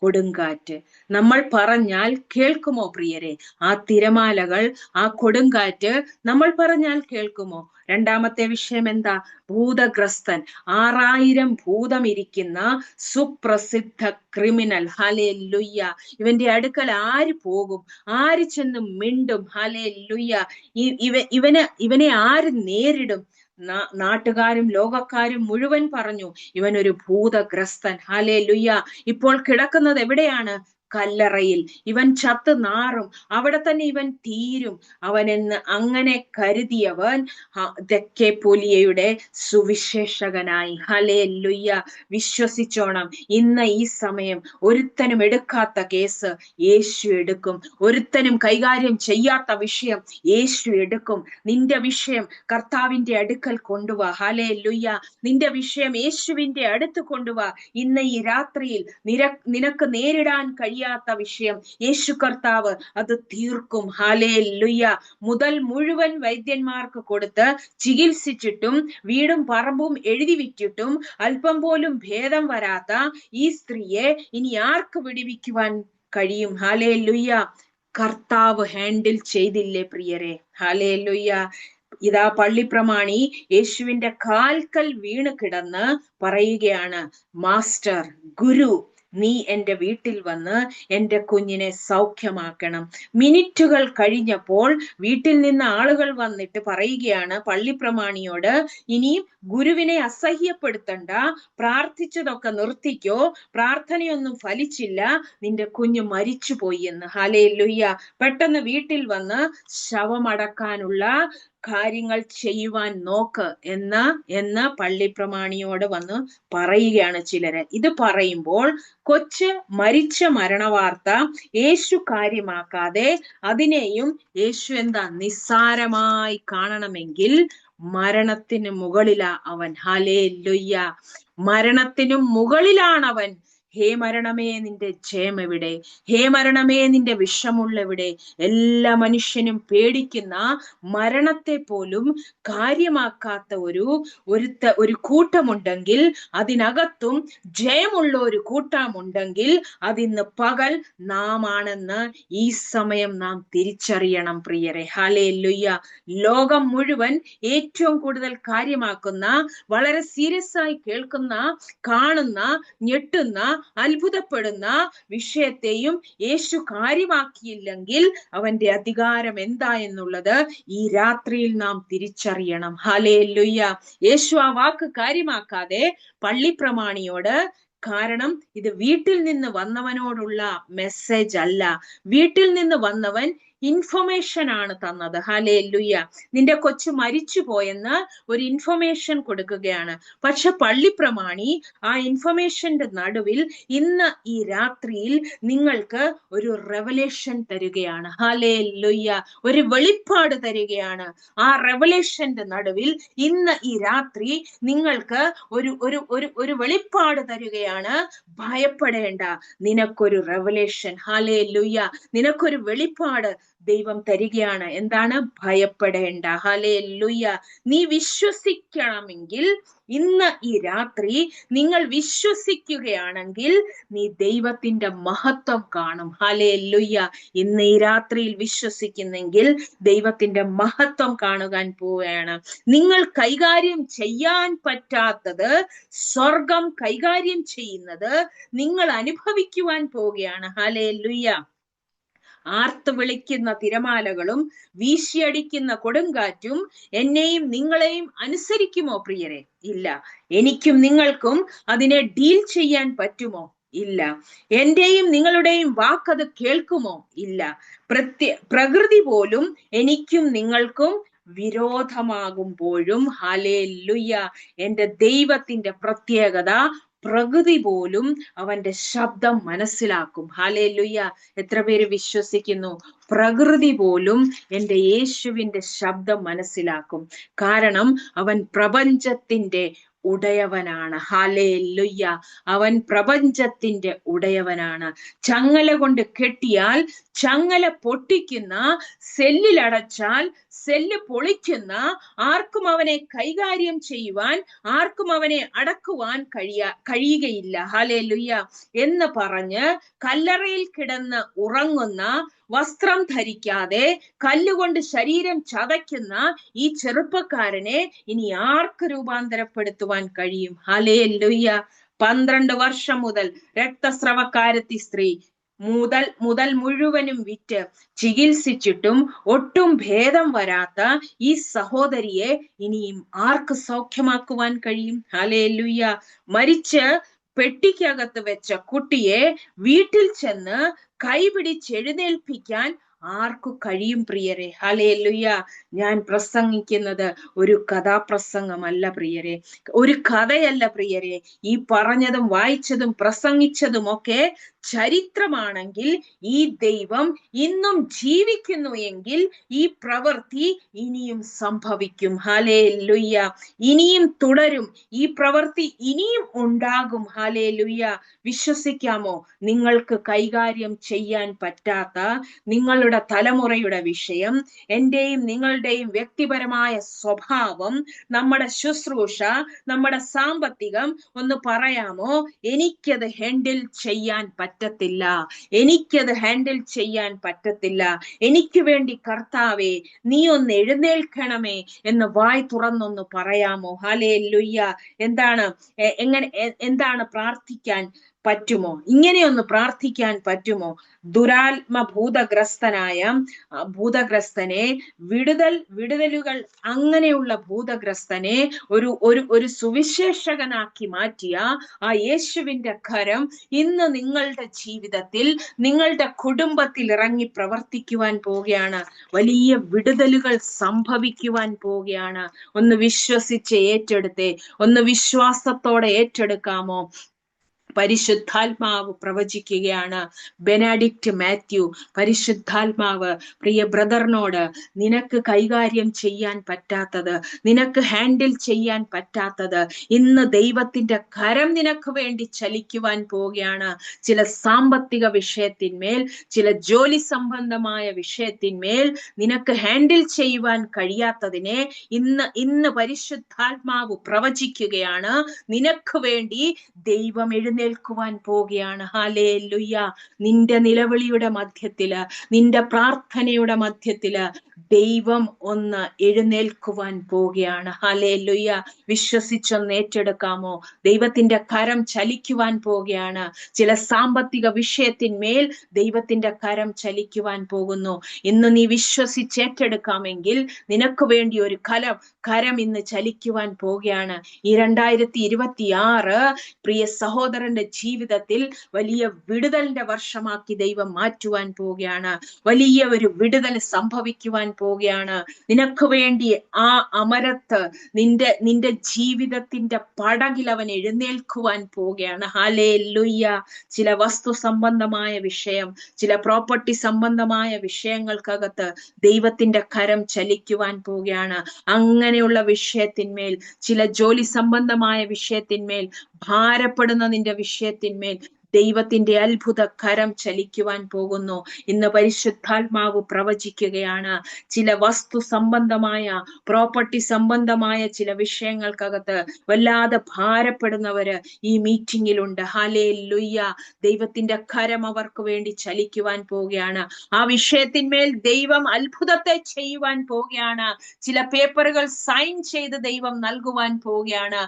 കൊടുങ്കാറ്റ്. നമ്മൾ പറഞ്ഞാൽ കേൾക്കുമോ പ്രിയരെ? ആ തിരമാലകൾ, ആ കൊടുങ്കാറ്റ് നമ്മൾ പറഞ്ഞാൽ കേൾക്കുമോ? രണ്ടാമത്തെ വിഷയം എന്താ? ഭൂതഗ്രസ്തൻ, 6000 ഭൂതം ഇരിക്കുന്ന സുപ്രസിദ്ധ ക്രിമിനൽ. ഹല്ലേലൂയ. ഇവന്റെ അടുക്കൽ ആര് പോകും? ആര് ചെന്ന് മിണ്ടും? ഹല്ലേലൂയ. ഇവനെ ആര് നേരിടും? നാട്ടുകാരും ലോകക്കാരും മുഴുവൻ പറഞ്ഞു, ഇവൻ ഒരു ഭൂതഗ്രസ്തൻ. ഹല്ലേലൂയ. ഇപ്പോൾ കിടക്കുന്നത് എവിടെയാണ്? കല്ലറയിൽ. ഇവൻ ചത്ത് നാറും, അവിടെ തന്നെ ഇവൻ തീരും അവനെന്ന് അങ്ങനെ കരുതിയവൻ തെക്കേ പൊലിയയുടെ സുവിശേഷകനായി. ഹല്ലേലൂയ. വിശ്വസിച്ചോണം, ഇന്ന് ഈ സമയം ഒരുത്തനും എടുക്കാത്ത കേസ് യേശു എടുക്കും. ഒരുത്തനും കൈകാര്യം ചെയ്യാത്ത വിഷയം യേശു എടുക്കും. നിന്റെ വിഷയം കർത്താവിന്റെ അടുക്കൽ കൊണ്ടുവാ. ഹല്ലേലൂയ. നിന്റെ വിഷയം യേശുവിന്റെ അടുത്ത് കൊണ്ടുവാ. ഇന്ന് ഈ രാത്രിയിൽ നിനക്ക് നേരിടാൻ കഴിയാത്ത വിഷയം യേശു കർത്താവ് അത് തീർക്കും. ഹല്ലേലൂയ. മുതൽ മുഴുവൻ വൈദ്യന്മാർക്ക് കൊടുത്ത് ചികിത്സിച്ചിട്ടും വീടും പറമ്പും എഴുതി വിറ്റിട്ടും അല്പം പോലും ഭേദം വരാത്ത ഈ സ്ത്രീയെ ഇനി ആർക്ക് വിടുവിക്കുവാൻ കഴിയും? ഹല്ലേലൂയ. കർത്താവ് ഹാൻഡിൽ ചെയ്തില്ലേ പ്രിയരെ? ഹല്ലേലൂയ. ഇതാ പള്ളിപ്രമാണി യേശുവിന്റെ കാൽക്കൽ വീണ് കിടന്ന് പറയുകയാണ്, മാസ്റ്റർ, ഗുരു, നീ എന്റെ വീട്ടിൽ വന്ന് എന്റെ കുഞ്ഞിനെ സൗഖ്യമാക്കണം. മിനിറ്റുകൾ കഴിഞ്ഞപ്പോൾ വീട്ടിൽ നിന്ന് ആളുകൾ വന്നിട്ട് പറയുകയാണ് പള്ളിപ്രമാണിയോട്, ഇനിയും ഗുരുവിനെ അസഹ്യപ്പെടുത്തണ്ട, പ്രാർത്ഥിച്ചതൊക്കെ നിർത്തിക്കോ, പ്രാർത്ഥനയൊന്നും ഫലിച്ചില്ല, നിന്റെ കുഞ്ഞ് മരിച്ചുപോയി എന്ന്. ഹല്ലേലൂയ. പെട്ടെന്ന് വീട്ടിൽ വന്ന് ശവമടക്കാനുള്ള കാര്യങ്ങൾ ചെയ്യുവാൻ നോക്ക് എന്ന് പള്ളിപ്രമാണിയോട് വന്ന് പറയുകയാണ് ചിലര്. ഇത് പറയുമ്പോൾ കൊച്ച് മരിച്ച മരണവാർത്ത യേശു കാര്യമാക്കാതെ അതിനെയും യേശു എന്താ നിസ്സാരമായി കാണണമെങ്കിൽ മരണത്തിന് മുകളിലാ അവൻ. ഹല്ലേലൂയ. മരണത്തിനും മുകളിലാണവൻ. ഹേ മരണമേ, നിന്റെ ജയം എവിടെ? ഹേ മരണമേ, നിന്റെ വിഷമുള്ളെവിടെ? എല്ലാ മനുഷ്യനും പേടിക്കുന്ന മരണത്തെ പോലും കാര്യമാക്കാത്ത ഒരു കൂട്ടമുണ്ടെങ്കിൽ, അതിനകത്തും ജയമുള്ള ഒരു കൂട്ടമുണ്ടെങ്കിൽ അതിന്ന് പകൽ നാം ആണെന്ന് ഈ സമയം നാം തിരിച്ചറിയണം പ്രിയരെ. ഹല്ലേലൂയ. ലോകം മുഴുവൻ ഏറ്റവും കൂടുതൽ കാര്യമാക്കുന്ന, വളരെ സീരിയസ് ആയി കേൾക്കുന്ന, കാണുന്ന, ഞെട്ടുന്ന, അത്ഭുതപ്പെടുന്ന വിഷയത്തെയും യേശു കാര്യമാക്കിയില്ലെങ്കിൽ അവന്റെ അധികാരം എന്താ എന്നുള്ളത് ഈ രാത്രിയിൽ നാം തിരിച്ചറിയണം. ഹല്ലേലൂയ. യേശു ആ വാക്ക് കാര്യമാക്കാതെ പള്ളിപ്രമാണിയോട്, കാരണം ഇത് വീട്ടിൽ നിന്ന് വന്നവനോടുള്ള മെസ്സേജ് അല്ല, വീട്ടിൽ നിന്ന് വന്നവൻ ഇൻഫർമേഷൻ ആണ് തന്നത്. ഹല്ലേലൂയ. നിന്റെ കൊച്ചു മരിച്ചു പോയെന്ന് ഒരു ഇൻഫർമേഷൻ കൊടുക്കുകയാണ്. പക്ഷെ പള്ളിപ്രമാണി ആ ഇൻഫർമേഷന്റെ നടുവിൽ ഇന്ന് ഈ രാത്രിയിൽ നിങ്ങൾക്ക് ഒരു റെവലേഷൻ തരികയാണ്. ഹല്ലേലൂയ. ഒരു വെളിപ്പാട് തരികയാണ്. ആ റെവലേഷന്റെ നടുവിൽ ഇന്ന് ഈ രാത്രി നിങ്ങൾക്ക് ഒരു വെളിപ്പാട് തരികയാണ്. ഭയപ്പെടേണ്ട, നിനക്കൊരു റെവലേഷൻ. ഹല്ലേലൂയ. നിനക്കൊരു വെളിപ്പാട് ദൈവം തരികയാണ്. എന്താണ്? ഭയപ്പെടേണ്ട. ഹല്ലേലൂയ. നീ വിശ്വസിക്കണമെങ്കിൽ ഇന്ന് ഈ രാത്രി നിങ്ങൾ വിശ്വസിക്കുകയാണെങ്കിൽ നീ ദൈവത്തിന്റെ മഹത്വം കാണും. ഹല്ലേലൂയ. ഇന്ന് ഈ രാത്രിയിൽ വിശ്വസിക്കുന്നെങ്കിൽ ദൈവത്തിന്റെ മഹത്വം കാണുവാൻ പോവുകയാണ്. നിങ്ങൾ കൈകാര്യം ചെയ്യാൻ പറ്റാത്തത് സ്വർഗം കൈകാര്യം ചെയ്യുന്നത് നിങ്ങൾ അനുഭവിക്കുവാൻ പോവുകയാണ്. ഹല്ലേലൂയ. ആർത്ത് വിളിക്കുന്ന തിരമാലകളും വീശിയടിക്കുന്ന കൊടുങ്കാറ്റും എന്നെയും നിങ്ങളെയും അനുസരിക്കുമോ പ്രിയരെ? ഇല്ല. എനിക്കും നിങ്ങൾക്കും അതിനെ ഡീൽ ചെയ്യാൻ പറ്റുമോ? ഇല്ല. എന്റെയും നിങ്ങളുടെയും വാക്കത് കേൾക്കുമോ? ഇല്ല. പ്രകൃതി പോലും എനിക്കും നിങ്ങൾക്കും വിരോധമാകുമ്പോഴും, ഹല്ലേലൂയ, എന്റെ ദൈവത്തിന്റെ പ്രത്യേകത, പ്രകൃതി പോലും അവന്റെ ശബ്ദം മനസ്സിലാക്കും. ഹല്ലേലൂയ. എത്ര പേര് വിശ്വസിക്കുന്നു? പ്രകൃതി പോലും എൻ്റെ യേശുവിന്റെ ശബ്ദം മനസ്സിലാക്കും. കാരണം അവൻ പ്രപഞ്ചത്തിന്റെ ഉടയവനാണ്. ഹല്ലേലൂയ. അവൻ പ്രപഞ്ചത്തിന്റെ ഉടയവനാണ്. ചങ്ങല കൊണ്ട് കെട്ടിയാൽ ചങ്ങല പൊട്ടിക്കുന്ന, സെല്ലിലടച്ചാൽ സെല്ല് പൊളിക്കുന്ന, ആർക്കും അവനെ കൈകാര്യം ചെയ്യുവാൻ, ആർക്കും അവനെ അടക്കുവാൻ കഴിയുകയില്ല. ഹല്ലേലൂയ. എന്ന് പറഞ്ഞ് കല്ലറയിൽ കിടന്ന് ഉറങ്ങുന്ന, വസ്ത്രം ധരിക്കാതെ കല്ലുകൊണ്ട് ശരീരം ചതയ്ക്കുന്ന ഈ ചെറുപ്പക്കാരനെ ഇനി ആർക്ക് രൂപാന്തരപ്പെടുത്തുവാൻ കഴിയും? ഹല്ലേലൂയ. 12 വർഷം മുതൽ രക്തസ്രവക്കാരത്തി സ്ത്രീ മുതൽ മുഴുവനും വിറ്റ് ചികിത്സിച്ചിട്ടും ഒട്ടും ഭേദം വരാത്ത ഈ സഹോദരിയെ ഇനിയും ആർക്ക് സൗഖ്യമാക്കുവാൻ കഴിയും? ഹല്ലേലൂയ. മരിച്ച് പെട്ടിക്കകത്ത് വെച്ച കുട്ടിയെ വീട്ടിൽ ചെന്ന് കൈപിടിച്ചെഴുന്നേൽപ്പിക്കാൻ ആർക്കു കഴിയും പ്രിയരെ? ഹല്ലേലൂയ. ഞാൻ പ്രസംഗിക്കുന്നത് ഒരു കഥാപ്രസംഗമല്ല പ്രിയരെ, ഒരു കഥയല്ല പ്രിയരെ. ഈ പറഞ്ഞതും വായിച്ചതും പ്രസംഗിച്ചതും ഒക്കെ ചരിത്രമാണെങ്കിൽ ഈ ദൈവം ഇന്നും ജീവിക്കുന്നു എങ്കിൽ ഈ പ്രവൃത്തി ഇനിയും സംഭവിക്കും. ഹല്ലേലൂയ. ഇനിയും തുടരും. ഈ പ്രവൃത്തി ഇനിയും ഉണ്ടാകും. ഹല്ലേലൂയ. വിശ്വസിക്കാമോ? നിങ്ങൾക്ക് കൈകാര്യം ചെയ്യാൻ പറ്റാത്ത, നിങ്ങളുടെ ഞങ്ങളുടെ തലമുറയുടെ വിഷയം, എന്റെയും നിങ്ങളുടെയും വ്യക്തിപരമായ സ്വഭാവം, നമ്മുടെ ശുശ്രൂഷ, നമ്മുടെ സാമ്പത്തികം ഒന്ന് പറയാമോ? എനിക്കത് ഹാൻഡിൽ ചെയ്യാൻ പറ്റത്തില്ല, എനിക്കത് ഹാൻഡിൽ ചെയ്യാൻ പറ്റത്തില്ല, എനിക്ക് വേണ്ടി കർത്താവേ നീ ഒന്ന് എഴുന്നേൽക്കണമേ എന്ന് വായ് തുറന്നൊന്ന് പറയാമോ? ഹല്ലേലൂയ. എന്താണ് പ്രാർത്ഥിക്കാൻ പറ്റുമോ? ഇങ്ങനെയൊന്ന് പ്രാർത്ഥിക്കാൻ പറ്റുമോ? ദുരാത്മ ഭൂതഗ്രസ്തനെ വിടുതലുകൾ അങ്ങനെയുള്ള ഭൂതഗ്രസ്തനെ ഒരു സുവിശേഷകനാക്കി മാറ്റിയ ആ യേശുവിന്റെ കരം ഇന്ന് നിങ്ങളുടെ ജീവിതത്തിൽ, നിങ്ങളുടെ കുടുംബത്തിൽ ഇറങ്ങി പ്രവർത്തിക്കുവാൻ പോവുകയാണ്. വലിയ വിടുതലുകൾ സംഭവിക്കുവാൻ പോവുകയാണ്. ഒന്ന് വിശ്വസിച്ച് ഏറ്റെടുത്തേ, ഒന്ന് വിശ്വാസത്തോടെ ഏറ്റെടുക്കാമോ? പരിശുദ്ധാത്മാവ് പ്രവചിക്കുകയാണ്. ബെനഡിക്റ്റ് മാത്യു, പരിശുദ്ധാത്മാവ് പ്രിയ ബ്രദറിനോട്, നിനക്ക് കൈകാര്യം ചെയ്യാൻ പറ്റാത്തത്, നിനക്ക് ഹാൻഡിൽ ചെയ്യാൻ പറ്റാത്തത്, ഇന്ന് ദൈവത്തിന്റെ കരം നിനക്ക് വേണ്ടി ചലിക്കുവാൻ പോവുകയാണ്. ചില സാമ്പത്തിക വിഷയത്തിന്മേൽ, ചില ജോലി സംബന്ധമായ വിഷയത്തിന്മേൽ നിനക്ക് ഹാൻഡിൽ ചെയ്യുവാൻ കഴിയാത്തതിനെ ഇന്ന് പരിശുദ്ധാത്മാവ് പ്രവചിക്കുകയാണ്. നിനക്ക് വേണ്ടി ദൈവം എഴുന്നേൽക്കുവാൻ പോവുകയാണ്. ഹല്ലേലൂയ. നിന്റെ നിലവിളിയുടെ മധ്യത്തില്, നിന്റെ പ്രാർത്ഥനയുടെ മധ്യത്തില് ദൈവം ഒന്ന് എഴുന്നേൽക്കുവാൻ പോവുകയാണ്. ഹല്ലേലൂയ. വിശ്വസിച്ചൊന്ന് ഏറ്റെടുക്കാമോ? ദൈവത്തിന്റെ കരം ചലിക്കുവാൻ പോവുകയാണ്. ചില സാമ്പത്തിക വിഷയത്തിന്മേൽ ദൈവത്തിന്റെ കരം ചലിക്കുവാൻ പോകുന്നു. ഇന്ന് നീ വിശ്വസിച്ചേറ്റെടുക്കാമെങ്കിൽ നിനക്ക് വേണ്ടി ഒരു കരം ഇന്ന് ചലിക്കുവാൻ പോവുകയാണ്. ഈ 2026 പ്രിയ സഹോദരന്റെ ജീവിതത്തിൽ വലിയ വിടുതലിന്റെ വർഷമാക്കി ദൈവം മാറ്റുവാൻ പോവുകയാണ്. വലിയ ഒരു വിടുതൽ സംഭവിക്കുവാൻ പോവുകയാണ്. നിനക്ക് വേണ്ടി ആ അമരത്ത് നിന്റെ ജീവിതത്തിന്റെ പടകിൽ അവൻ എഴുന്നേൽക്കുവാൻ പോവുകയാണ്. ഹല്ലേലൂയ. ചില വസ്തു സംബന്ധമായ വിഷയം, ചില പ്രോപ്പർട്ടി സംബന്ധമായ വിഷയങ്ങൾക്കകത്ത് ദൈവത്തിന്റെ കരം ചലിക്കുവാൻ പോവുകയാണ്. അങ്ങനെയുള്ള വിഷയത്തിന്മേൽ, ചില ജോലി സംബന്ധമായ വിഷയത്തിന്മേൽ, ഭാരപ്പെടുന്ന നിന്റെ വിഷയത്തിന്മേൽ ദൈവത്തിന്റെ അത്ഭുത കരം ചലിക്കുവാൻ പോകുന്നു. ഇന്ന് പരിശുദ്ധാത്മാവ് പ്രവചിക്കുകയാണ്. ചില വസ്തു സംബന്ധമായ, പ്രോപ്പർട്ടി സംബന്ധമായ ചില വിഷയങ്ങൾക്കകത്ത് വല്ലാതെ ഭാരപ്പെടുന്നവര് ഈ മീറ്റിംഗിലുണ്ട്. ഹല്ലേലൂയ. ദൈവത്തിന്റെ കരം അവർക്ക് വേണ്ടി ചലിക്കുവാൻ പോവുകയാണ്. ആ വിഷയത്തിന്മേൽ ദൈവം അത്ഭുതത്തെ ചെയ്യുവാൻ പോവുകയാണ്. ചില പേപ്പറുകൾ സൈൻ ചെയ്ത് ദൈവം നൽകുവാൻ പോവുകയാണ്.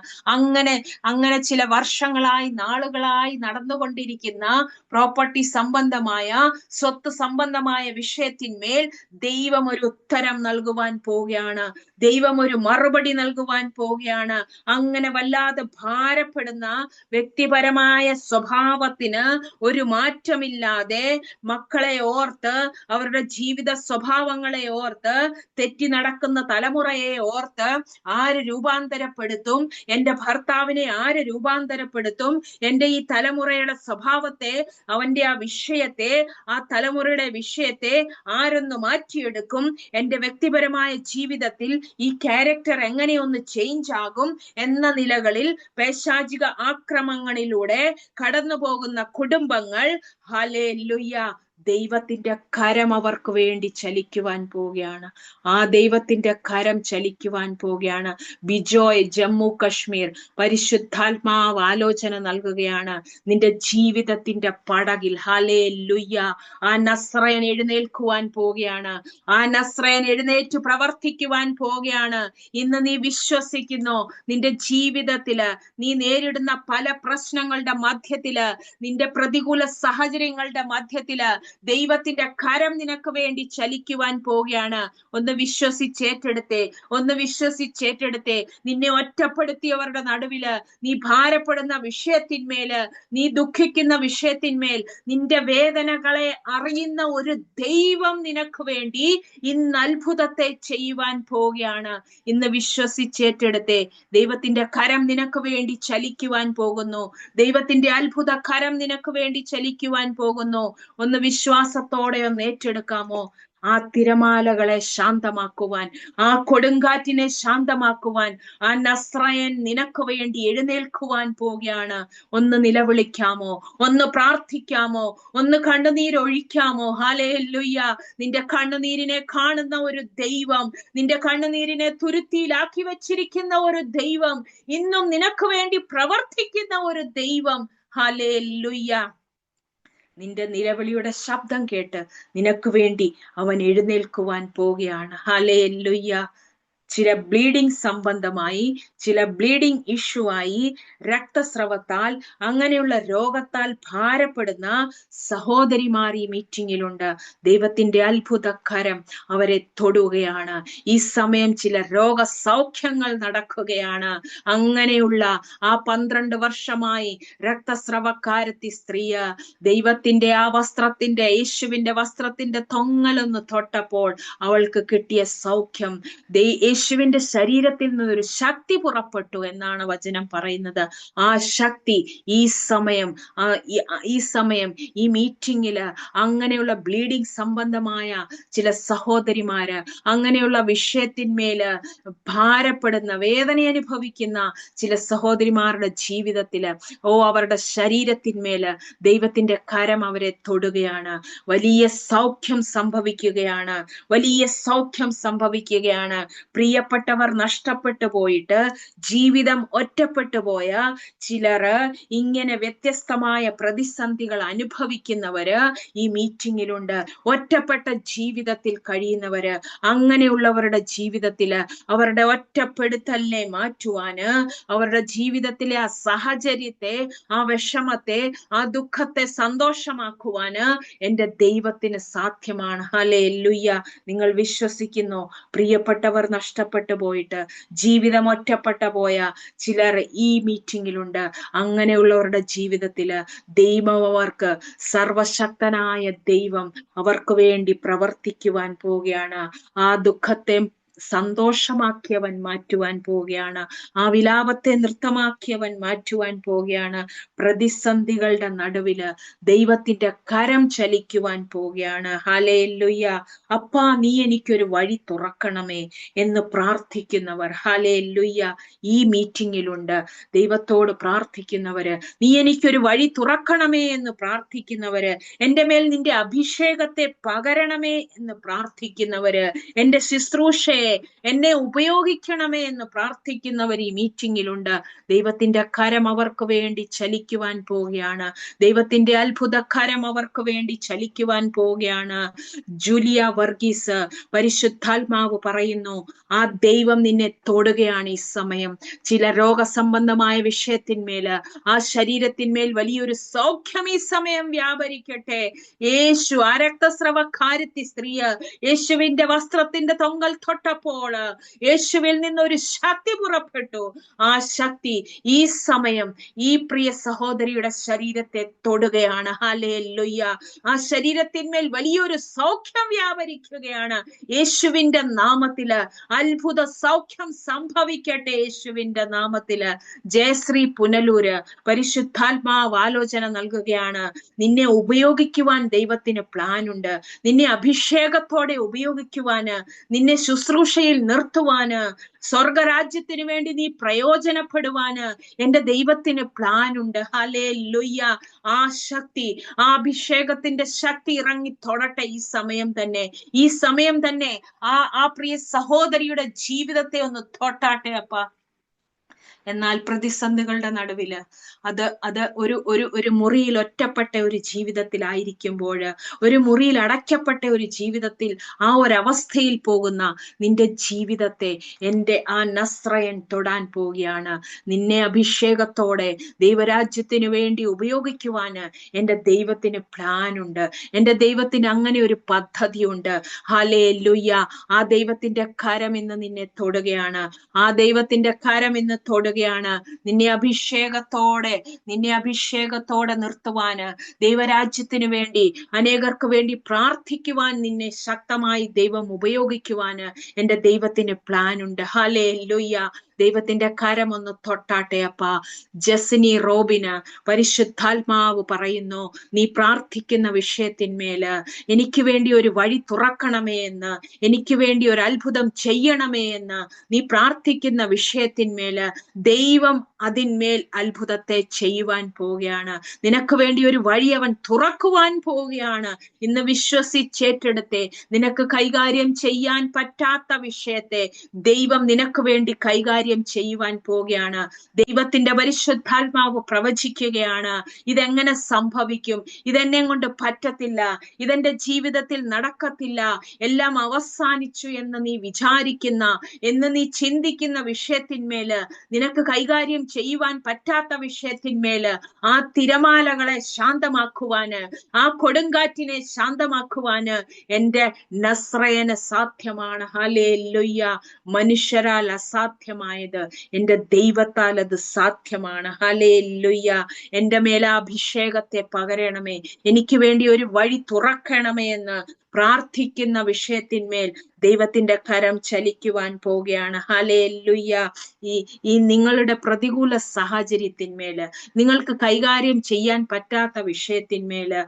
അങ്ങനെ ചില വർഷങ്ങളായി, നാളുകളായി നടന്നുകൊണ്ടിരിക്കുന്ന പ്രോപ്പർട്ടി സംബന്ധമായ, സ്വത്ത് സംബന്ധമായ വിഷയത്തിന്മേൽ ദൈവം ഒരു ഉത്തരം നൽകുവാൻ പോവുകയാണ്. ദൈവം ഒരു മറുപടി നൽകുവാൻ പോവുകയാണ്. അങ്ങനെ വല്ലാതെ ഭാരപ്പെടുന്ന വ്യക്തിപരമായ സ്വഭാവത്തിന് ഒരു മാറ്റമില്ലാതെ, മക്കളെ ഓർത്ത്, അവരുടെ ജീവിത സ്വഭാവങ്ങളെ ഓർത്ത്, തെറ്റി നടക്കുന്ന തലമുറയെ ഓർത്ത് ആര് രൂപാന്തരപ്പെടുത്തും? എന്റെ ഭർത്താവിനെ ആര് രൂപാന്തരപ്പെടുത്തും? എന്റെ ഈ തലമുറയുടെ സ്വഭാവത്തെ, അവന്റെ ആ വിഷയത്തെ, ആ തലമുറയുടെ വിഷയത്തെ ആരൊന്ന് മാറ്റിയെടുക്കും? എന്റെ വ്യക്തിപരമായ ജീവിതത്തിൽ ഈ ക്യാരക്ടർ എങ്ങനെയൊന്ന് ചേഞ്ച് ആകും എന്ന നിലകളിൽ പൈശാചിക ആക്രമണങ്ങളിലൂടെ കടന്നു പോകുന്ന കുടുംബങ്ങൾ, ഹല്ലേലൂയ, ദൈവത്തിന്റെ കരം അവർക്ക് വേണ്ടി ചലിക്കുവാൻ പോവുകയാണ്. ആ ദൈവത്തിന്റെ കരം ചലിക്കുവാൻ പോവുകയാണ്. ബിജോയ്, ജമ്മു കശ്മീർ, പരിശുദ്ധാത്മാവ് ആലോചന നൽകുകയാണ്. നിന്റെ ജീവിതത്തിന്റെ പടകിൽ, ഹല്ലേലൂയ, ആ നസ്രയൻ എഴുന്നേൽക്കുവാൻ പോവുകയാണ്. ആ നസ്രയൻ എഴുന്നേറ്റ് പ്രവർത്തിക്കുവാൻ പോവുകയാണ്. ഇന്ന് നീ വിശ്വസിക്കുന്നോ? നിന്റെ ജീവിതത്തില് നീ നേരിടുന്ന പല പ്രശ്നങ്ങളുടെ മധ്യത്തില്, നിന്റെ പ്രതികൂല സാഹചര്യങ്ങളുടെ മധ്യത്തില് ദൈവത്തിന്റെ കരം നിനക്ക് വേണ്ടി ചലിക്കുവാൻ പോവുകയാണ്. ഒന്ന് വിശ്വസിച്ചേറ്റെടുത്തേ. നിന്നെ ഒറ്റപ്പെടുത്തിയവരുടെ നടുവില്, നീ ഭാരപ്പെടുന്ന വിഷയത്തിന്മേല്, നീ ദുഃഖിക്കുന്ന വിഷയത്തിന്മേൽ, നിന്റെ വേദനകളെ അറിയുന്ന ഒരു ദൈവം നിനക്ക് വേണ്ടി ഇന്ന് അത്ഭുതത്തെ ചെയ്യുവാൻ പോവുകയാണ്. ഇന്ന് വിശ്വസിച്ചേറ്റെടുത്തേ. ദൈവത്തിന്റെ കരം നിനക്ക് വേണ്ടി ചലിക്കുവാൻ പോകുന്നു. ദൈവത്തിന്റെ അത്ഭുത കരം നിനക്ക് വേണ്ടി ചലിക്കുവാൻ പോകുന്നു. ഒന്ന് വിശ്വാസത്തോടെ ഒന്ന് ഏറ്റെടുക്കാമോ? ആ തിരമാലകളെ ശാന്തമാക്കുവാൻ, ആ കൊടുങ്കാറ്റിനെ ശാന്തമാക്കുവാൻ ആ നസ്രായൻ നിനക്ക് വേണ്ടി എഴുന്നേൽക്കുവാൻ പോവുകയാണ്. ഒന്ന് നിലവിളിക്കാമോ? ഒന്ന് പ്രാർത്ഥിക്കാമോ? ഒന്ന് കണ്ണുനീരൊഴിക്കാമോ? ഹല്ലേലൂയ. നിന്റെ കണ്ണുനീരിനെ കാണുന്ന ഒരു ദൈവം, നിന്റെ കണ്ണുനീരിനെ തുരുത്തിയിലാക്കി വെച്ചിരിക്കുന്ന ഒരു ദൈവം, ഇന്നും നിനക്ക് വേണ്ടി പ്രവർത്തിക്കുന്ന ഒരു ദൈവം. ഹല്ലേലൂയ. നിന്റെ നിലവിളിയുടെ ശബ്ദം കേട്ട് നിനക്ക് വേണ്ടി അവൻ എഴുന്നേൽക്കുവാൻ പോവുകയാണ്. ഹല്ലേലൂയ. ചില ബ്ലീഡിംഗ് സംബന്ധമായി, ചില ബ്ലീഡിംഗ് ഇഷ്യൂ ആയി, രക്തസ്രവത്താൽ, അങ്ങനെയുള്ള രോഗത്താൽ ഭാരപ്പെടുന്ന സഹോദരിമാർ ഈ മീറ്റിംഗിലുണ്ട്. ദൈവത്തിന്റെ അത്ഭുത കരം അവരെ തൊടുകയാണ്. ഈ സമയം ചില രോഗസൗഖ്യങ്ങൾ നടക്കുകയാണ്. അങ്ങനെയുള്ള ആ 12 വർഷമായി രക്തസ്രവക്കാരത്തി സ്ത്രീ ദൈവത്തിന്റെ ആ വസ്ത്രത്തിന്റെ, യേശുവിന്റെ വസ്ത്രത്തിന്റെ തൊങ്ങലൊന്ന് തൊട്ടപ്പോൾ അവൾക്ക് കിട്ടിയ സൗഖ്യം, യേശുവിന്റെ ശരീരത്തിൽ നിന്നൊരു ശക്തി പുറപ്പെട്ടു എന്നാണ് വചനം പറയുന്നത്. ആ ശക്തി ഈ സമയം ഈ മീറ്റിംഗില് അങ്ങനെയുള്ള ബ്ലീഡിംഗ് സംബന്ധമായ ചില സഹോദരിമാര്, അങ്ങനെയുള്ള വിഷയത്തിന്മേല് ഭാരപ്പെടുന്ന, വേദന അനുഭവിക്കുന്ന ചില സഹോദരിമാരുടെ ജീവിതത്തില്, അവരുടെ ശരീരത്തിന്മേല് ദൈവത്തിന്റെ കരം അവരെ തൊടുകയാണ്. വലിയ സൗഖ്യം സംഭവിക്കുകയാണ്. വലിയ സൗഖ്യം സംഭവിക്കുകയാണ്. പ്രിയപ്പെട്ടവർ നഷ്ടപ്പെട്ടു പോയിട്ട് ജീവിതം ഒറ്റപ്പെട്ടു പോയ ചിലര്, ഇങ്ങനെ വ്യത്യസ്തമായ പ്രതിസന്ധികൾ അനുഭവിക്കുന്നവര് ഈ മീറ്റിംഗിലുണ്ട്. ഒറ്റപ്പെട്ട ജീവിതത്തിൽ കഴിയുന്നവര്, അങ്ങനെയുള്ളവരുടെ ജീവിതത്തില് അവരുടെ ഒറ്റപ്പെടുത്തലിനെ മാറ്റുവാന്, അവരുടെ ജീവിതത്തിലെ ആ സാഹചര്യത്തെ, ആ വിഷമത്തെ, ആ ദുഃഖത്തെ സന്തോഷമാക്കുവാന് എന്റെ ദൈവത്തിന് സാധ്യമാണ്. ഹല്ലേലൂയ. നിങ്ങൾ വിശ്വസിക്കുന്നു? പ്രിയപ്പെട്ടവർ നഷ്ടപ്പെട്ടു പോയിട്ട് ജീവിതം ഒറ്റപ്പെട്ടു പോയ ചിലർ ഈ മീറ്റിംഗിലുണ്ട്. അങ്ങനെയുള്ളവരുടെ ജീവിതത്തില് ദൈവം, അവർക്ക് സർവശക്തനായ ദൈവം അവർക്ക് വേണ്ടി പ്രവർത്തിക്കുവാൻ പോവുകയാണ്. ആ ദുഃഖത്തെ സന്തോഷമാക്കിയവൻ മാറ്റുവാൻ പോവുകയാണ്. ആ വിലാപത്തെ നൃത്തമാക്കിയവൻ മാറ്റുവാൻ പോവുകയാണ്. പ്രതിസന്ധികളുടെ നടുവില് ദൈവത്തിന്റെ കരം ചലിക്കുവാൻ പോവുകയാണ്. ഹല്ലേലൂയ. അപ്പാ, നീ എനിക്കൊരു വഴി തുറക്കണമേ എന്ന് പ്രാർത്ഥിക്കുന്നവർ, ഹല്ലേലൂയ, ഈ മീറ്റിംഗിലുണ്ട്. ദൈവത്തോട് പ്രാർത്ഥിക്കുന്നവര്, നീ എനിക്കൊരു വഴി തുറക്കണമേ എന്ന് പ്രാർത്ഥിക്കുന്നവര്, എന്റെ മേൽ നിന്റെ അഭിഷേകത്തെ പകരണമേ എന്ന് പ്രാർത്ഥിക്കുന്നവര്, എന്റെ ശുശ്രൂഷയെ, എന്നെ ഉപയോഗിക്കണമേ എന്ന് പ്രാർത്ഥിക്കുന്നവർ ഈ മീറ്റിംഗിലുണ്ട്. ദൈവത്തിന്റെ കരം അവർക്ക് വേണ്ടി ചലിക്കുവാൻ പോവുകയാണ്. ദൈവത്തിന്റെ അത്ഭുത കരം അവർക്ക് വേണ്ടി ചലിക്കുവാൻ പോവുകയാണ്. ജൂലിയ വർഗീസ്, പരിശുദ്ധാത്മാവ് പറയുന്നു, ആ ദൈവം നിന്നെ തൊടുകയാണ് ഈ സമയം. ചില രോഗസംബന്ധമായ വിഷയത്തിന്മേല്, ആ ശരീരത്തിന്മേൽ വലിയൊരു സൗഖ്യം ഈ സമയം വ്യാപരിക്കട്ടെ. യേശു, ആ രക്തസ്രവക്കാരത്തി സ്ത്രീ യേശുവിന്റെ വസ്ത്രത്തിന്റെ തൊങ്ങൽ തൊട്ടപ്പോൾ യേശുവിൽ നിന്നൊരു ശക്തി പുറപ്പെട്ടു. ആ ശക്തി ഈ സമയം ഈ പ്രിയ സഹോദരിയുടെ ശരീരത്തെ തൊടുകയാണ്. ഹല്ലേലൂയ. ആ ശരീരത്തിന്മേൽ വലിയൊരു സൗഖ്യം വ്യാപരിക്കുകയാണ്. യേശുവിന്റെ നാമത്തില് അത്ഭുത സൗഖ്യം സംഭവിക്കട്ടെ. യേശുവിന്റെ നാമത്തില്. ജയശ്രീ പുനലൂര്, പരിശുദ്ധാത്മാവ് ആലോചന നൽകുകയാണ്. നിന്നെ ഉപയോഗിക്കുവാൻ ദൈവത്തിന് പ്ലാൻ ഉണ്ട്. നിന്നെ അഭിഷേകത്തോടെ ഉപയോഗിക്കുവാന്, നിന്നെ ശുശ്രൂഷയിൽ നിർത്തുവാന്, സ്വർഗരാജ്യത്തിന് വേണ്ടി നീ പ്രയോജനപ്പെടുവാന് എന്റെ ദൈവത്തിന് പ്ലാൻ ഉണ്ട്. ഹല്ലേലൂയ. ആ ശക്തി, ആ അഭിഷേകത്തിന്റെ ശക്തി ഇറങ്ങി തൊടട്ടെ ഈ സമയം തന്നെ. ഈ സമയം തന്നെ ആ പ്രിയ സഹോദരിയുടെ ജീവിതത്തെ ഒന്ന് തൊട്ടാട്ടെ അപ്പ. എന്നാൽ പ്രതിസന്ധികളുടെ നടുവില് അത് ഒരു മുറിയിൽ ഒറ്റപ്പെട്ട ഒരു ജീവിതത്തിലായിരിക്കുമ്പോൾ, ഒരു മുറിയിൽ അടയ്ക്കപ്പെട്ട ഒരു ജീവിതത്തിൽ, ആ ഒരവസ്ഥയിൽ പോകുന്ന നിന്റെ ജീവിതത്തെ എന്റെ ആ നസ്രയൻ തൊടാൻ പോവുകയാണ്. നിന്നെ അഭിഷേകത്തോടെ ദൈവരാജ്യത്തിന് വേണ്ടി ഉപയോഗിക്കുവാന് എന്റെ ദൈവത്തിന് പ്ലാൻ ഉണ്ട്. എന്റെ ദൈവത്തിന് അങ്ങനെ ഒരു പദ്ധതിയുണ്ട്. ഹല്ലേലൂയ. ആ ദൈവത്തിന്റെ കരം ഇന്ന് നിന്നെ തൊടുകയാണ്. ആ ദൈവത്തിന്റെ കരം ഇന്ന് തൊടുകയാണ്. നിന്നെ അഭിഷേകത്തോടെ നിർത്തുവാന്, ദൈവരാജ്യത്തിന് വേണ്ടി, അനേകർക്ക് വേണ്ടി പ്രാർത്ഥിക്കുവാൻ നിന്നെ ശക്തമായി ദൈവം ഉപയോഗിക്കുവാന് എന്റെ ദൈവത്തിന് പ്ലാൻ ഉണ്ട്. ഹല്ലേലൂയ. ദൈവത്തിന്റെ കരം ഒന്ന് തൊട്ടാട്ടെ അപ്പാ. ജസ്നി റോബിന് പരിശുദ്ധാത്മാവ് പറയുന്നു, നീ പ്രാർത്ഥിക്കുന്ന വിഷയത്തിന്മേല് എനിക്ക് വേണ്ടി ഒരു വഴി തുറക്കണമേ എന്ന്, എനിക്ക് വേണ്ടി ഒരു അത്ഭുതം ചെയ്യണമേ എന്ന് നീ പ്രാർത്ഥിക്കുന്ന വിഷയത്തിന്മേല് ദൈവം അതിന്മേൽ അത്ഭുതത്തെ ചെയ്യുവാൻ പോവുകയാണ്. നിനക്ക് വേണ്ടി ഒരു വഴി അവൻ തുറക്കുവാൻ പോവുകയാണ്. ഇന്ന് വിശ്വസിച്ചേറ്റെടുത്തെ. നിനക്ക് കൈകാര്യം ചെയ്യാൻ പറ്റാത്ത വിഷയത്തെ ദൈവം നിനക്ക് വേണ്ടി കൈകാര്യം ചെയ്യുവാൻ പോവുകയാണ്. ദൈവത്തിന്റെ പരിശുദ്ധാത്മാവ് പ്രവചിക്കുകയാണ്, ഇതെങ്ങനെ സംഭവിക്കും, ഇതെന്നെ കൊണ്ട് പറ്റത്തില്ല, ഇതെന്റെ ജീവിതത്തിൽ നടക്കത്തില്ല, എല്ലാം അവസാനിച്ചു എന്ന് നീ വിചാരിക്കുന്ന, എന്ന് നീ ചിന്തിക്കുന്ന വിഷയത്തിന്മേല്, നിനക്ക് കൈകാര്യം ചെയ്യുവാൻ പറ്റാത്ത വിഷയത്തിന്മേല് ആ തിരമാലകളെ ശാന്തമാക്കുവാന്, ആ കൊടുങ്കാറ്റിനെ ശാന്തമാക്കുവാന് എന്റെ നസ്രയന് സാധ്യമാണ്. ഹല്ലേലൂയ. മനുഷ്യരാൽ അസാധ്യമായത് എന്റെ ദൈവത്താൽ അത് സാധ്യമാണ്. ഹല്ലേലൂയ. എന്റെ മേലെ അഭിഷേകത്തെ പകരണമേ, എനിക്ക് വേണ്ടി ഒരു വഴി തുറക്കണമേ എന്ന് പ്രാർത്ഥിക്കുന്ന വിഷയത്തിന്മേൽ ദൈവത്തിന്റെ കരം ചലിക്കുവാൻ പോവുകയാണ്. ഹല്ലേലൂയ. ഈ നിങ്ങളുടെ പ്രതികൂല സാഹചര്യത്തിന്മേല്, നിങ്ങൾക്ക് കൈകാര്യം ചെയ്യാൻ പറ്റാത്ത വിഷയത്തിന്മേല്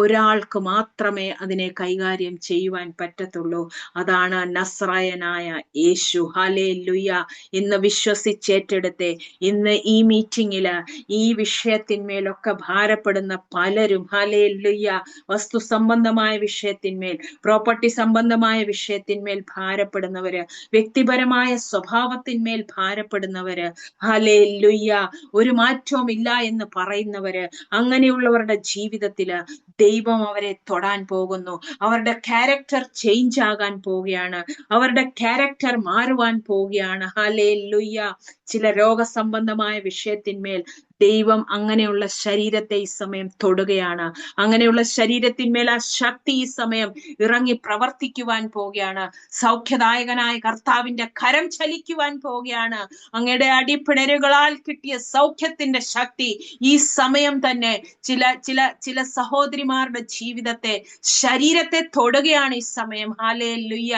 ഒരാൾക്ക് മാത്രമേ അതിനെ കൈകാര്യം ചെയ്യുവാൻ പറ്റത്തുള്ളൂ. അതാണ് നസ്രായനായ യേശു. ഹല്ലേലൂയ. ഇന്ന് വിശ്വസിച്ചേറ്റെടുത്തെ. ഇന്ന് ഈ മീറ്റിംഗില് ഈ വിഷയത്തിന്മേലൊക്കെ ഭാരപ്പെടുന്ന പലരും, ഹല്ലേലൂയ, വസ്തു സംബന്ധമായ വിഷയത്തിന്മേൽ, പ്രോപ്പർട്ടി സംബന്ധമായ വിഷയത്തിന്മേൽ ഭാരപ്പെടുന്നവര്, വ്യക്തിപരമായ സ്വഭാവത്തിന്മേൽ ഭാരപ്പെടുന്നവര്, ഹല്ലേലൂയ, ഒരു മാറ്റവും ഇല്ല എന്ന് പറയുന്നവര്, അങ്ങനെയുള്ളവരുടെ ജീവിതത്തില് ദൈവം അവരെ തൊടാൻ പോകുന്നു. അവരുടെ ക്യാരക്ടർ ചേഞ്ച് ആകാൻ പോവുകയാണ്. അവരുടെ ക്യാരക്ടർ മാറുവാൻ പോവുകയാണ്. ഹല്ലേലൂയ. ചില രോഗസംബന്ധമായ വിഷയത്തിന്മേൽ ദൈവം അങ്ങനെയുള്ള ശരീരത്തെ ഈ സമയം തൊടുകയാണ്. അങ്ങനെയുള്ള ശരീരത്തിന്മേൽ ആ ശക്തി ഈ സമയം ഇറങ്ങി പ്രവർത്തിക്കുവാൻ പോവുകയാണ്. സൗഖ്യദായകനായ കർത്താവിന്റെ കരം ചലിക്കുവാൻ പോവുകയാണ്. അങ്ങയുടെ അടിപ്പിണരുകളാൽ കിട്ടിയ സൗഖ്യത്തിന്റെ ശക്തി ഈ സമയം തന്നെ ചില സഹോദരിമാരുടെ ജീവിതത്തെ, ശരീരത്തെ തൊടുകയാണ് ഈ സമയം. ഹല്ലേലൂയ.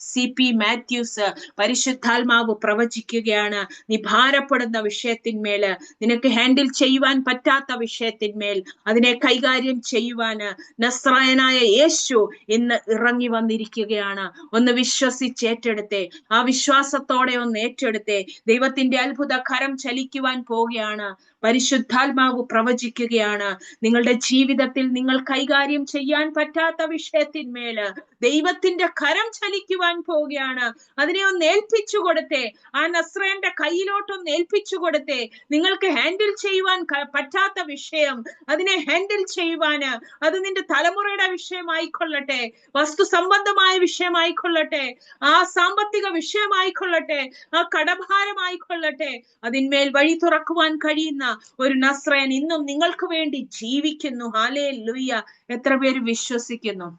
CP മാത്യൂസ്, പരിശുദ്ധാത്മാവ് പ്രവചിക്കുകയാണ്, നീ ഭാരപ്പെടുന്ന വിഷയത്തിന്മേല്, നിനക്ക് ഹാൻഡിൽ ചെയ്യുവാൻ പറ്റാത്ത വിഷയത്തിന്മേൽ അതിനെ കൈകാര്യം ചെയ്യുവാന് നസ്രായനായ യേശു ഇന്ന് ഇറങ്ങി വന്നിരിക്കുകയാണ്. ഒന്ന് വിശ്വസിച്ചേറ്റെടുത്തെ. ആ വിശ്വാസത്തോടെ ഒന്ന് ഏറ്റെടുത്തെ. ദൈവത്തിന്റെ അത്ഭുത കരം ചലിക്കുവാൻ പോവുകയാണ്. പരിശുദ്ധാത്മാവ് പ്രവചിക്കുകയാണ്, നിങ്ങളുടെ ജീവിതത്തിൽ നിങ്ങൾ കൈകാര്യം ചെയ്യാൻ പറ്റാത്ത വിഷയത്തിന്മേല് ദൈവത്തിന്റെ കരം ചലിക്കുവാൻ പോവുകയാണ്. അതിനെ ഒന്ന് ഏൽപ്പിച്ചു കൊടുത്തേ. ആ നസ്രയന്റെ കയ്യിലോട്ടൊന്ന് ഏൽപ്പിച്ചു കൊടുത്തേ. നിങ്ങൾക്ക് ഹാൻഡിൽ ചെയ്യുവാൻ പറ്റാത്ത വിഷയം, അതിനെ ഹാൻഡിൽ ചെയ്യുവാന്, അത് നിന്റെ തലമുറയുടെ വിഷയമായിക്കൊള്ളട്ടെ, വസ്തു സംബന്ധമായ വിഷയമായിക്കൊള്ളട്ടെ, ആ സാമ്പത്തിക വിഷയമായിക്കൊള്ളട്ടെ, ആ കടഭാരമായിക്കൊള്ളട്ടെ, അതിന്മേൽ വഴി തുറക്കുവാൻ കഴിയുന്ന ഒരു നസ്രയൻ ഇന്നും നിങ്ങൾക്ക് വേണ്ടി ജീവിക്കുന്നു. ഹല്ലേലൂയ. എത്ര പേര് വിശ്വസിക്കുന്നു?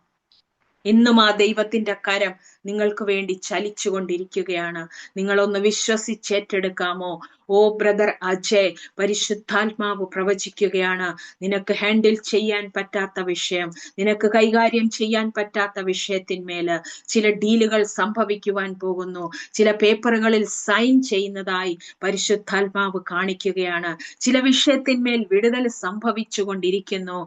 ഇന്നും ആ ദൈവത്തിന്റെ കരം നിങ്ങൾക്ക് വേണ്ടി ചലിച്ചുകൊണ്ടിരിക്കുകയാണ്. നിങ്ങളൊന്ന് വിശ്വസിച്ചേറ്റെടുക്കാമോ? ഓ ബ്രദർ അജയ്, പരിശുദ്ധാത്മാവ് പ്രവചിക്കുകയാണ്, നിനക്ക് ഹാൻഡിൽ ചെയ്യാൻ പറ്റാത്ത വിഷയം, നിനക്ക് കൈകാര്യം ചെയ്യാൻ പറ്റാത്ത വിഷയത്തിന്മേല് ചില ഡീലുകൾ സംഭവിക്കുവാൻ പോകുന്നു. ചില പേപ്പറുകളിൽ സൈൻ ചെയ്യുന്നതായി പരിശുദ്ധാത്മാവ് കാണിക്കുകയാണ്. ചില വിഷയത്തിന്മേൽ വിടുതൽ സംഭവിച്ചു കൊണ്ടിരിക്കുന്നു.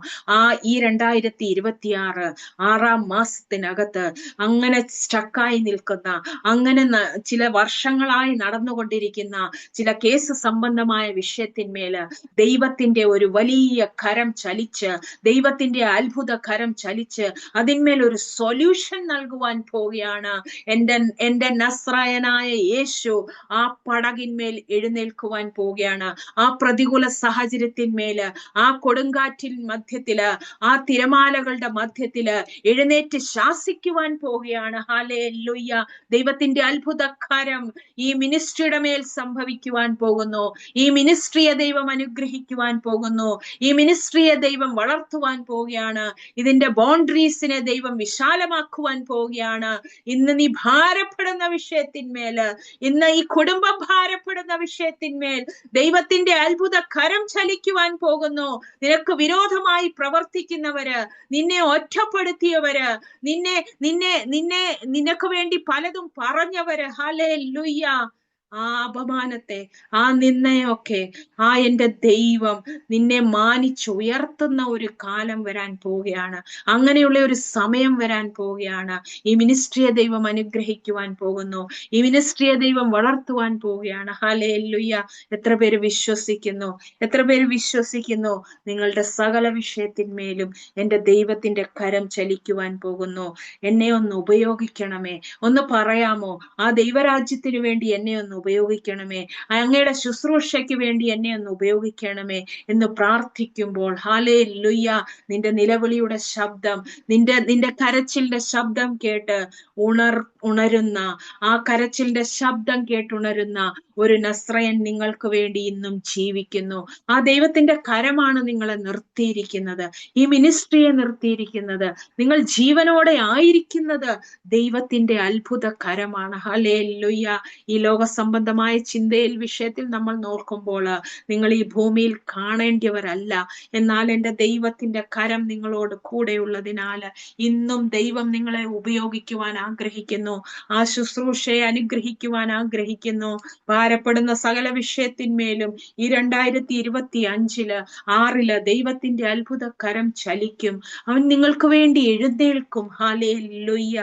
ഈ 2026 6-ാം മാസത്തിനകത്ത് അങ്ങനെ സ്റ്റക്കായി നിൽക്കുന്ന, അങ്ങനെ ചില വർഷങ്ങളായി നടന്നുകൊണ്ടിരിക്കുന്ന ചില കേസ് സംബന്ധമായ വിഷയത്തിന്മേല് ദൈവത്തിന്റെ ഒരു വലിയ കരം ചലിച്ച്, ദൈവത്തിന്റെ അത്ഭുത കരം ചലിച്ച് അതിന്മേൽ ഒരു സൊല്യൂഷൻ നൽകുവാൻ പോവുകയാണ്. എന്റെ നസ്രായനായ യേശു ആ പടകിന്മേൽ എഴുന്നേൽക്കുവാൻ പോവുകയാണ്. ആ പ്രതികൂല സാഹചര്യത്തിന്മേല്, ആ കൊടുങ്കാറ്റിൻ മധ്യത്തില്, ആ തിരമാലകളുടെ മധ്യത്തില് എഴുന്നേറ്റ് ശാസിക്കുവാൻ പോവുകയാണ്. ഹല്ലേലൂയ. ദൈവത്തിന്റെ അത്ഭുത കരം ഈ മിനിസ്ട്രിയുടെ മേൽ സംഭവിക്കുവാൻ പോകുന്നു. ഈ മിനിസ്ട്രിയെ ദൈവം അനുഗ്രഹിക്കുവാൻ പോകുന്നു. ഈ മിനിസ്ട്രിയെ ദൈവം വളർത്തുവാൻ പോവുകയാണ്. ഇതിന്റെ ബൗണ്ടറീസിനെ ദൈവം വിശാലമാക്കുവാൻ പോവുകയാണ്. ഇന്ന് നീ ഭാരപ്പെടുന്ന വിഷയത്തിന്മേല്, ഇന്ന് ഈ കുടുംബം ഭാരപ്പെടുന്ന വിഷയത്തിന്മേൽ ദൈവത്തിന്റെ അത്ഭുത കരം ചലിക്കുവാൻ പോകുന്നു. നിനക്ക് വിരോധമായി പ്രവർത്തിക്കുന്നവര്, നിന്നെ ഒറ്റപ്പെടുത്തിയവര്, നിനക്ക് വേണ്ടി പലതും പറഞ്ഞവര്, ഹല്ലേലൂയ, ആ അപമാനത്തെ, ആ നിന്നയൊക്കെ ആ എൻ്റെ ദൈവം നിന്നെ മാനിച്ചുയർത്തുന്ന ഒരു കാലം വരാൻ പോവുകയാണ്. അങ്ങനെയുള്ള ഒരു സമയം വരാൻ പോവുകയാണ്. ഈ മിനിസ്ട്രിയെ ദൈവം അനുഗ്രഹിക്കുവാൻ പോകുന്നു. ഈ മിനിസ്ട്രിയെ ദൈവം വളർത്തുവാൻ പോവുകയാണ്. ഹല്ലേലൂയ. എത്ര പേര് വിശ്വസിക്കുന്നു? എത്ര പേര് വിശ്വസിക്കുന്നു? നിങ്ങളുടെ സകല വിഷയത്തിന്മേലും എൻ്റെ ദൈവത്തിന്റെ കരം ചലിക്കുവാൻ പോകുന്നു. എന്നെ ഒന്ന് ഉപയോഗിക്കണമേ. ഒന്ന് പറയാമോ? ആ ദൈവരാജ്യത്തിന് വേണ്ടി എന്നെ ഒന്ന് ഉപയോഗിക്കണമേ, അങ്ങയുടെ ശുശ്രൂഷയ്ക്ക് വേണ്ടി എന്നെ ഒന്ന് ഉപയോഗിക്കണമേ എന്ന് പ്രാർത്ഥിക്കുമ്പോൾ, ഹല്ലേലൂയ, നിന്റെ നിലവിളിയുടെ ശബ്ദം, നിന്റെ കരച്ചിലിന്റെ ശബ്ദം കേട്ട് ഉണരുന്ന, ആ കരച്ചിലിന്റെ ശബ്ദം കേട്ടുണരുന്ന ഒരു നസ്രയൻ നിങ്ങൾക്ക് വേണ്ടി ഇന്നും ജീവിക്കുന്നു. ആ ദൈവത്തിന്റെ കരമാണ് നിങ്ങളെ നിർത്തിയിരിക്കുന്നത്, ഈ മിനിസ്ട്രിയെ നിർത്തിയിരിക്കുന്നത്. നിങ്ങൾ ജീവനോടെ ആയിരിക്കുന്നത് ദൈവത്തിന്റെ അത്ഭുത കരമാണ്. ഹല്ലേലൂയ. ഈ ലോക സംബന്ധമായ ചിന്തയിൽ വിഷയത്തിൽ നമ്മൾ നോക്കുമ്പോൾ നിങ്ങൾ ഈ ഭൂമിയിൽ കാണേണ്ടിയവരല്ല. എന്നാൽ എൻ്റെ ദൈവത്തിന്റെ കരം നിങ്ങളോട് കൂടെയുള്ളതിനാൽ ഇന്നും ദൈവം നിങ്ങളെ ഉപയോഗിക്കുവാൻ ആഗ്രഹിക്കുന്നു. ആ ശുശ്രൂഷയെ അനുഗ്രഹിക്കുവാൻ ആഗ്രഹിക്കുന്നു. ഭാരപ്പെടുന്ന സകല വിഷയത്തിന്മേലും ഈ 2025 ദൈവത്തിന്റെ അത്ഭുത കരം ചലിക്കും. അവൻ നിങ്ങൾക്ക് വേണ്ടി എഴുന്നേൽക്കും. ഹല്ലേലൂയ.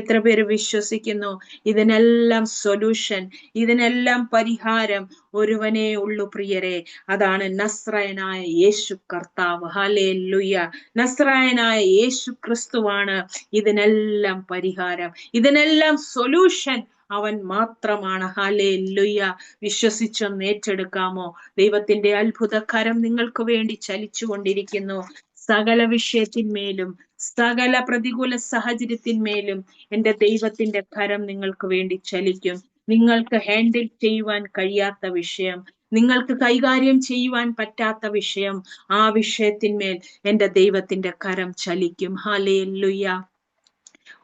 എത്ര പേര് വിശ്വസിക്കുന്നു? ഇതിനെല്ലാം സൊല്യൂഷൻ, ഇതിനെല്ലാം പരിഹാരം ഒരുവനേ ഉള്ളു പ്രിയരെ. അതാണ് നസ്രായനായ യേശു കർത്താവ്. ഹല്ലേലൂയ. നസ്രായനായ യേശു ക്രിസ്തുവാണ് ഇതിനെല്ലാം പരിഹാരം, ഇതിനെല്ലാം സൊല്യൂഷൻ അവൻ മാത്രമാണ്. ഹല്ലേലൂയ. വിശ്വസിച്ചൊന്ന് ഏറ്റെടുക്കാമോ? ദൈവത്തിന്റെ അത്ഭുത കരം നിങ്ങൾക്ക് വേണ്ടി ചലിച്ചുകൊണ്ടിരിക്കുന്നു. സകല വിഷയത്തിന്മേലും, സകല പ്രതികൂല സാഹചര്യത്തിന്മേലും എൻ്റെ ദൈവത്തിന്റെ കരം നിങ്ങൾക്ക് വേണ്ടി ചലിക്കും. നിങ്ങൾക്ക് ഹാൻഡിൽ ചെയ്യുവാൻ കഴിയാത്ത വിഷയം, നിങ്ങൾക്ക് കൈകാര്യം ചെയ്യുവാൻ പറ്റാത്ത വിഷയം, ആ വിഷയത്തിന്മേൽ എൻ്റെ ദൈവത്തിന്റെ കരം ചലിക്കും. ഹല്ലേലൂയ.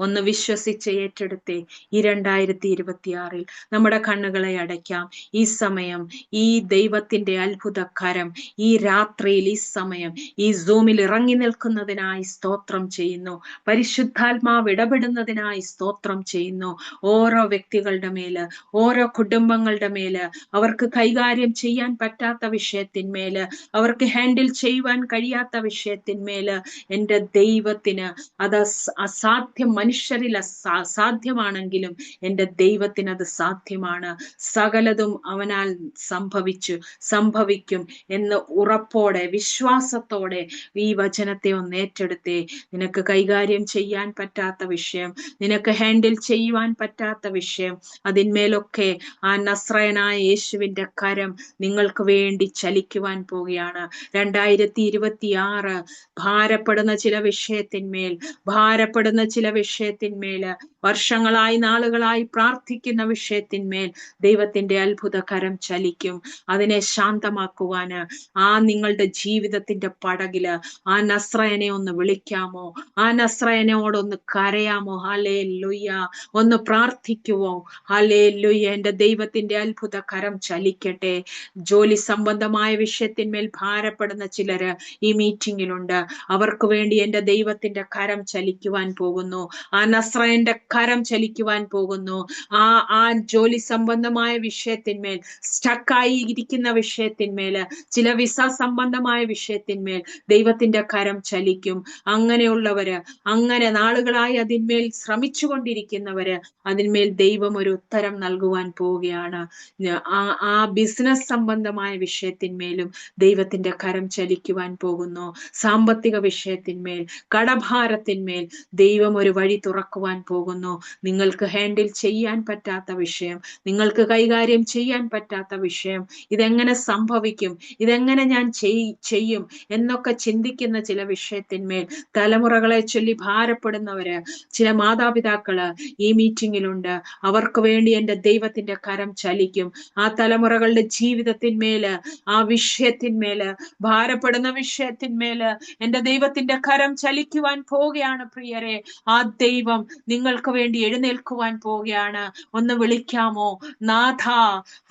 ഒന്ന് വിശ്വസിച്ച് ഏറ്റെടുത്തേ. ഈ 2026 നമ്മുടെ കണ്ണുകളെ അടയ്ക്കാം. ഈ സമയം ഈ ദൈവത്തിന്റെ അത്ഭുത കരം ഈ രാത്രിയിൽ, ഈ സമയം ഈ സൂമിൽ ഇറങ്ങി നിൽക്കുന്നതിനായി സ്തോത്രം ചെയ്യുന്നു. പരിശുദ്ധാത്മാവ് ഇടപെടുന്നതിനായി സ്തോത്രം ചെയ്യുന്നു. ഓരോ വ്യക്തികളുടെ മേല്, ഓരോ കുടുംബങ്ങളുടെ മേല്, അവർക്ക് കൈകാര്യം ചെയ്യാൻ പറ്റാത്ത വിഷയത്തിന്മേല്, അവർക്ക് ഹാൻഡിൽ ചെയ്യുവാൻ കഴിയാത്ത വിഷയത്തിന്മേല് എൻ്റെ ദൈവത്തിന് അത് അസാധ്യം, മനുഷ്യരിൽ സാധ്യമാണെങ്കിലും എൻ്റെ ദൈവത്തിന് അത് സാധ്യമാണ്. സകലതും അവനാൽ സംഭവിക്കും എന്ന് ഉറപ്പോടെ, വിശ്വാസത്തോടെ ഈ വചനത്തെ ഒന്ന് ഏറ്റെടുത്തേ. നിനക്ക് കൈകാര്യം ചെയ്യാൻ പറ്റാത്ത വിഷയം, നിനക്ക് ഹാൻഡിൽ ചെയ്യുവാൻ പറ്റാത്ത വിഷയം, അതിന്മേലൊക്കെ ആ നസ്രായനായ യേശുവിന്റെ കരം നിങ്ങൾക്ക് വേണ്ടി ചലിക്കുവാൻ പോവുകയാണ്. 2026 ഭാരപ്പെടുന്ന ചില വിഷയത്തിന്മേൽ, വർഷങ്ങളായി, നാളുകളായി പ്രാർത്ഥിക്കുന്ന വിഷയത്തിന്മേൽ ദൈവത്തിന്റെ അത്ഭുത കരം ചലിക്കും. അതിനെ ശാന്തമാക്കുവാന് ആ നിങ്ങളുടെ ജീവിതത്തിന്റെ പടകില് ആ നസ്രായനെ ഒന്ന് വിളിക്കാമോ? ആ നസ്രായനോടൊന്ന് കരയാമോ? ഹല്ലേലൂയ. ഒന്ന് പ്രാർത്ഥിക്കുവോ? ഹല്ലേലൂയ. എൻ്റെ ദൈവത്തിന്റെ അത്ഭുത കരം ചലിക്കട്ടെ. ജോലി സംബന്ധമായ വിഷയത്തിന്മേൽ ഭാരപ്പെടുന്ന ചിലര് ഈ മീറ്റിംഗിലുണ്ട്. അവർക്ക് വേണ്ടി എൻ്റെ ദൈവത്തിന്റെ കരം ചലിക്കുവാൻ പോകുന്നു. ആ നസ്രായന്റെ കരം ചലിക്കുവാൻ പോകുന്നു. ആ ജോലി സംബന്ധമായ വിഷയത്തിന്മേൽ, സ്റ്റക്കായി ഇരിക്കുന്ന വിഷയത്തിന്മേല്, ചില വിസ സംബന്ധമായ വിഷയത്തിന്മേൽ ദൈവത്തിന്റെ കരം ചലിക്കും. അങ്ങനെയുള്ളവര്, അങ്ങനെ നാളുകളായി അതിന്മേൽ ശ്രമിച്ചുകൊണ്ടിരിക്കുന്നവര്, അതിന്മേൽ ദൈവം ഒരു ഉത്തരം നൽകുവാൻ പോവുകയാണ്. ആ ബിസിനസ് സംബന്ധമായ വിഷയത്തിന്മേലും ദൈവത്തിന്റെ കരം ചലിക്കുവാൻ പോകുന്നു. സാമ്പത്തിക വിഷയത്തിന്മേൽ, കടഭാരത്തിന്മേൽ ദൈവം ഒരു വഴി തുറക്കുവാൻ പോകുന്നു. നിങ്ങൾക്ക് ഹാൻഡിൽ ചെയ്യാൻ പറ്റാത്ത വിഷയം, നിങ്ങൾക്ക് കൈകാര്യം ചെയ്യാൻ പറ്റാത്ത വിഷയം, ഇതെങ്ങനെ സംഭവിക്കും, ഇതെങ്ങനെ ഞാൻ ചെയ്യും എന്നൊക്കെ ചിന്തിക്കുന്ന ചില വിഷയത്തിന്മേൽ തലമുറകളെ ചൊല്ലി ഭാരപ്പെടുന്നവര്, ചില മാതാപിതാക്കള് ഈ മീറ്റിംഗിലുണ്ട്. അവർക്ക് വേണ്ടി എൻ്റെ ദൈവത്തിന്റെ കരം ചലിക്കും. ആ തലമുറകളുടെ ജീവിതത്തിന്മേല്, ആ വിഷയത്തിന്മേല്, ഭാരപ്പെടുന്ന വിഷയത്തിന്മേല് എൻ്റെ ദൈവത്തിന്റെ കരം ചലിക്കുവാൻ പോവുകയാണ് പ്രിയരെ. ആ ദൈവം നിങ്ങൾക്ക് വേണ്ടി എഴുന്നേൽക്കുവാൻ പോവുകയാണ്. ഒന്ന് വിളിക്കാമോ? നാഥ.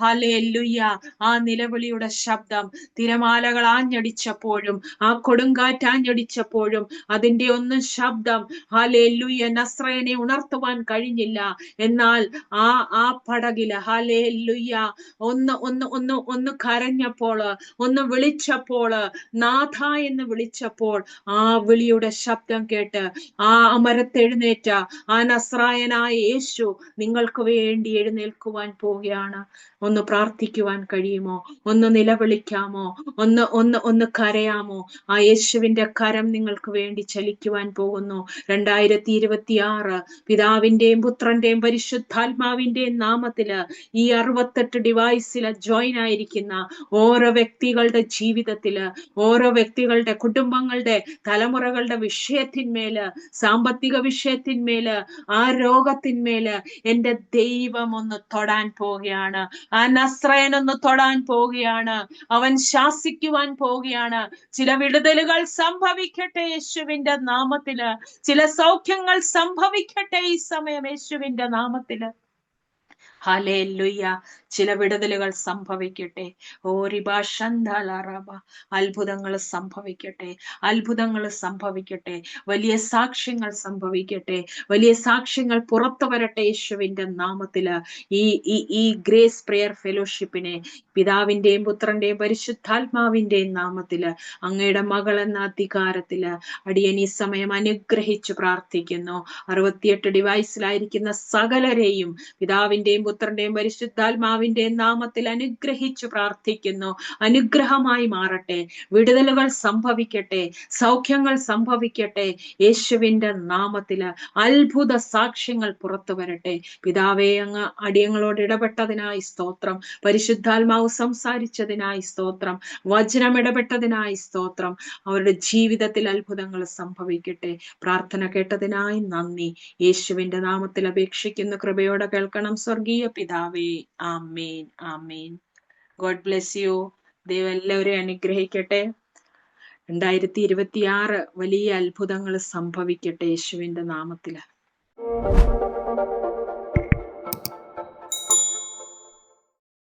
ഹല്ലേലൂയ. ആ നിലവിളിയുടെ ശബ്ദം തിരമാലകൾ ആഞ്ഞടിച്ചപ്പോഴും ആ കൊടുങ്കാറ്റ് ആഞ്ഞടിച്ചപ്പോഴും അതിന്റെ ഒന്നും ശബ്ദം ഹല്ലേലൂയ നസ്രയനെ ഉണർത്തുവാൻ കഴിഞ്ഞില്ല. എന്നാൽ ആ ആ പടകില് ഹല്ലേലൂയ ഒന്ന് ഒന്ന് ഒന്ന് ഒന്ന് കരഞ്ഞപ്പോൾ, ഒന്ന് വിളിച്ചപ്പോൾ, നാഥ എന്ന് വിളിച്ചപ്പോൾ ആ വിളിയുടെ ശബ്ദം കേട്ട് ആ അമരത്തെഴുന്നേറ്റ ആ നസ്രായനായ യേശു നിങ്ങൾക്ക് വേണ്ടി എഴുന്നേൽക്കുവാൻ പോവുകയാണ്. ഒന്ന് പ്രാർത്ഥിക്കുവാൻ കഴിയുമോ? ഒന്ന് നിലവിളിക്കാമോ? ഒന്ന് ഒന്ന് ഒന്ന് കരയാമോ? ആ യേശുവിന്റെ കരം നിങ്ങൾക്ക് വേണ്ടി ചലിക്കുവാൻ പോകുന്നു. 2026 പിതാവിന്റെയും പുത്രന്റെയും പരിശുദ്ധാത്മാവിന്റെയും നാമത്തില് ഈ 68 ഡിവൈസില് ജോയിൻ ആയിരിക്കുന്ന ഓരോ വ്യക്തികളുടെ ജീവിതത്തില്, ഓരോ വ്യക്തികളുടെ കുടുംബങ്ങളുടെ തലമുറകളുടെ വിഷയത്തിന്മേല്, സാമ്പത്തിക വിഷയത്തിന്മേല്, ആ രോഗത്തിന്മേല് എന്റെ ദൈവം ഒന്ന് തൊടാൻ പോവുകയാണ്. ആ നസ്രയൻ ഒന്ന് തൊടാൻ പോവുകയാണ്. അവൻ ശാസിക്കുവാൻ പോവുകയാണ്. ചില വിടുതലുകൾ സംഭവിക്കട്ടെ യേശുവിന്റെ നാമത്തില്. ചില സൗഖ്യങ്ങൾ സംഭവിക്കട്ടെ ഈ സമയം യേശുവിന്റെ നാമത്തില്. ഹല്ലേലൂയ. ചില വിടുതലുകൾ സംഭവിക്കട്ടെ. അത്ഭുതങ്ങൾ സംഭവിക്കട്ടെ. അത്ഭുതങ്ങൾ സംഭവിക്കട്ടെ. വലിയ സാക്ഷ്യങ്ങൾ സംഭവിക്കട്ടെ. വലിയ സാക്ഷ്യങ്ങൾ പുറത്തു വരട്ടെ യേശുവിന്റെ നാമത്തില്. ഈ ഈ ഈ ഗ്രേസ് പ്രെയർ ഫെലോഷിപ്പിനെ പിതാവിന്റെയും പുത്രന്റെയും പരിശുദ്ധാത്മാവിന്റെയും നാമത്തില് അങ്ങയുടെ മകൾ എന്ന അധികാരത്തില് അടിയൻ ഈ സമയം അനുഗ്രഹിച്ചു പ്രാർത്ഥിക്കുന്നു. 68 ഡിവൈസിലായിരിക്കുന്ന സകലരെയും പിതാവിന്റെയും പുത്രന്റെയും പരിശുദ്ധാത്മാവിന്റെയും നാമത്തിൽ അനുഗ്രഹിച്ചു പ്രാർത്ഥിക്കുന്നു. അനുഗ്രഹമായി മാറട്ടെ. വിടുതലുകൾ സംഭവിക്കട്ടെ. സൗഖ്യങ്ങൾ സംഭവിക്കട്ടെ. യേശുവിന്റെ നാമത്തില് അത്ഭുത സാക്ഷ്യങ്ങൾ പുറത്തു വരട്ടെ. പിതാവേ, അങ്ങ് അടിയങ്ങളോട് ഇടപെട്ടതിനായി സ്തോത്രം. പരിശുദ്ധാത്മാവ് സംസാരിച്ചതിനായി സ്തോത്രം. വചനം ഇടപെട്ടതിനായി സ്തോത്രം. അവരുടെ ജീവിതത്തിൽ അത്ഭുതങ്ങൾ സംഭവിക്കട്ടെ. പ്രാർത്ഥന കേട്ടതിനായി നന്ദി. യേശുവിന്റെ നാമത്തിൽ അപേക്ഷിക്കുന്ന കൃപയോടെ കേൾക്കണം സ്വർഗീയ പിതാവേ. Amen, amen. God bless you. ദൈവം എല്ലാവരെയും അനുഗ്രഹിക്കട്ടെ. 2026 വലിയ അത്ഭുതങ്ങൾ സംഭവിക്കട്ടെ യേശുവിന്റെ നാമത്തില്.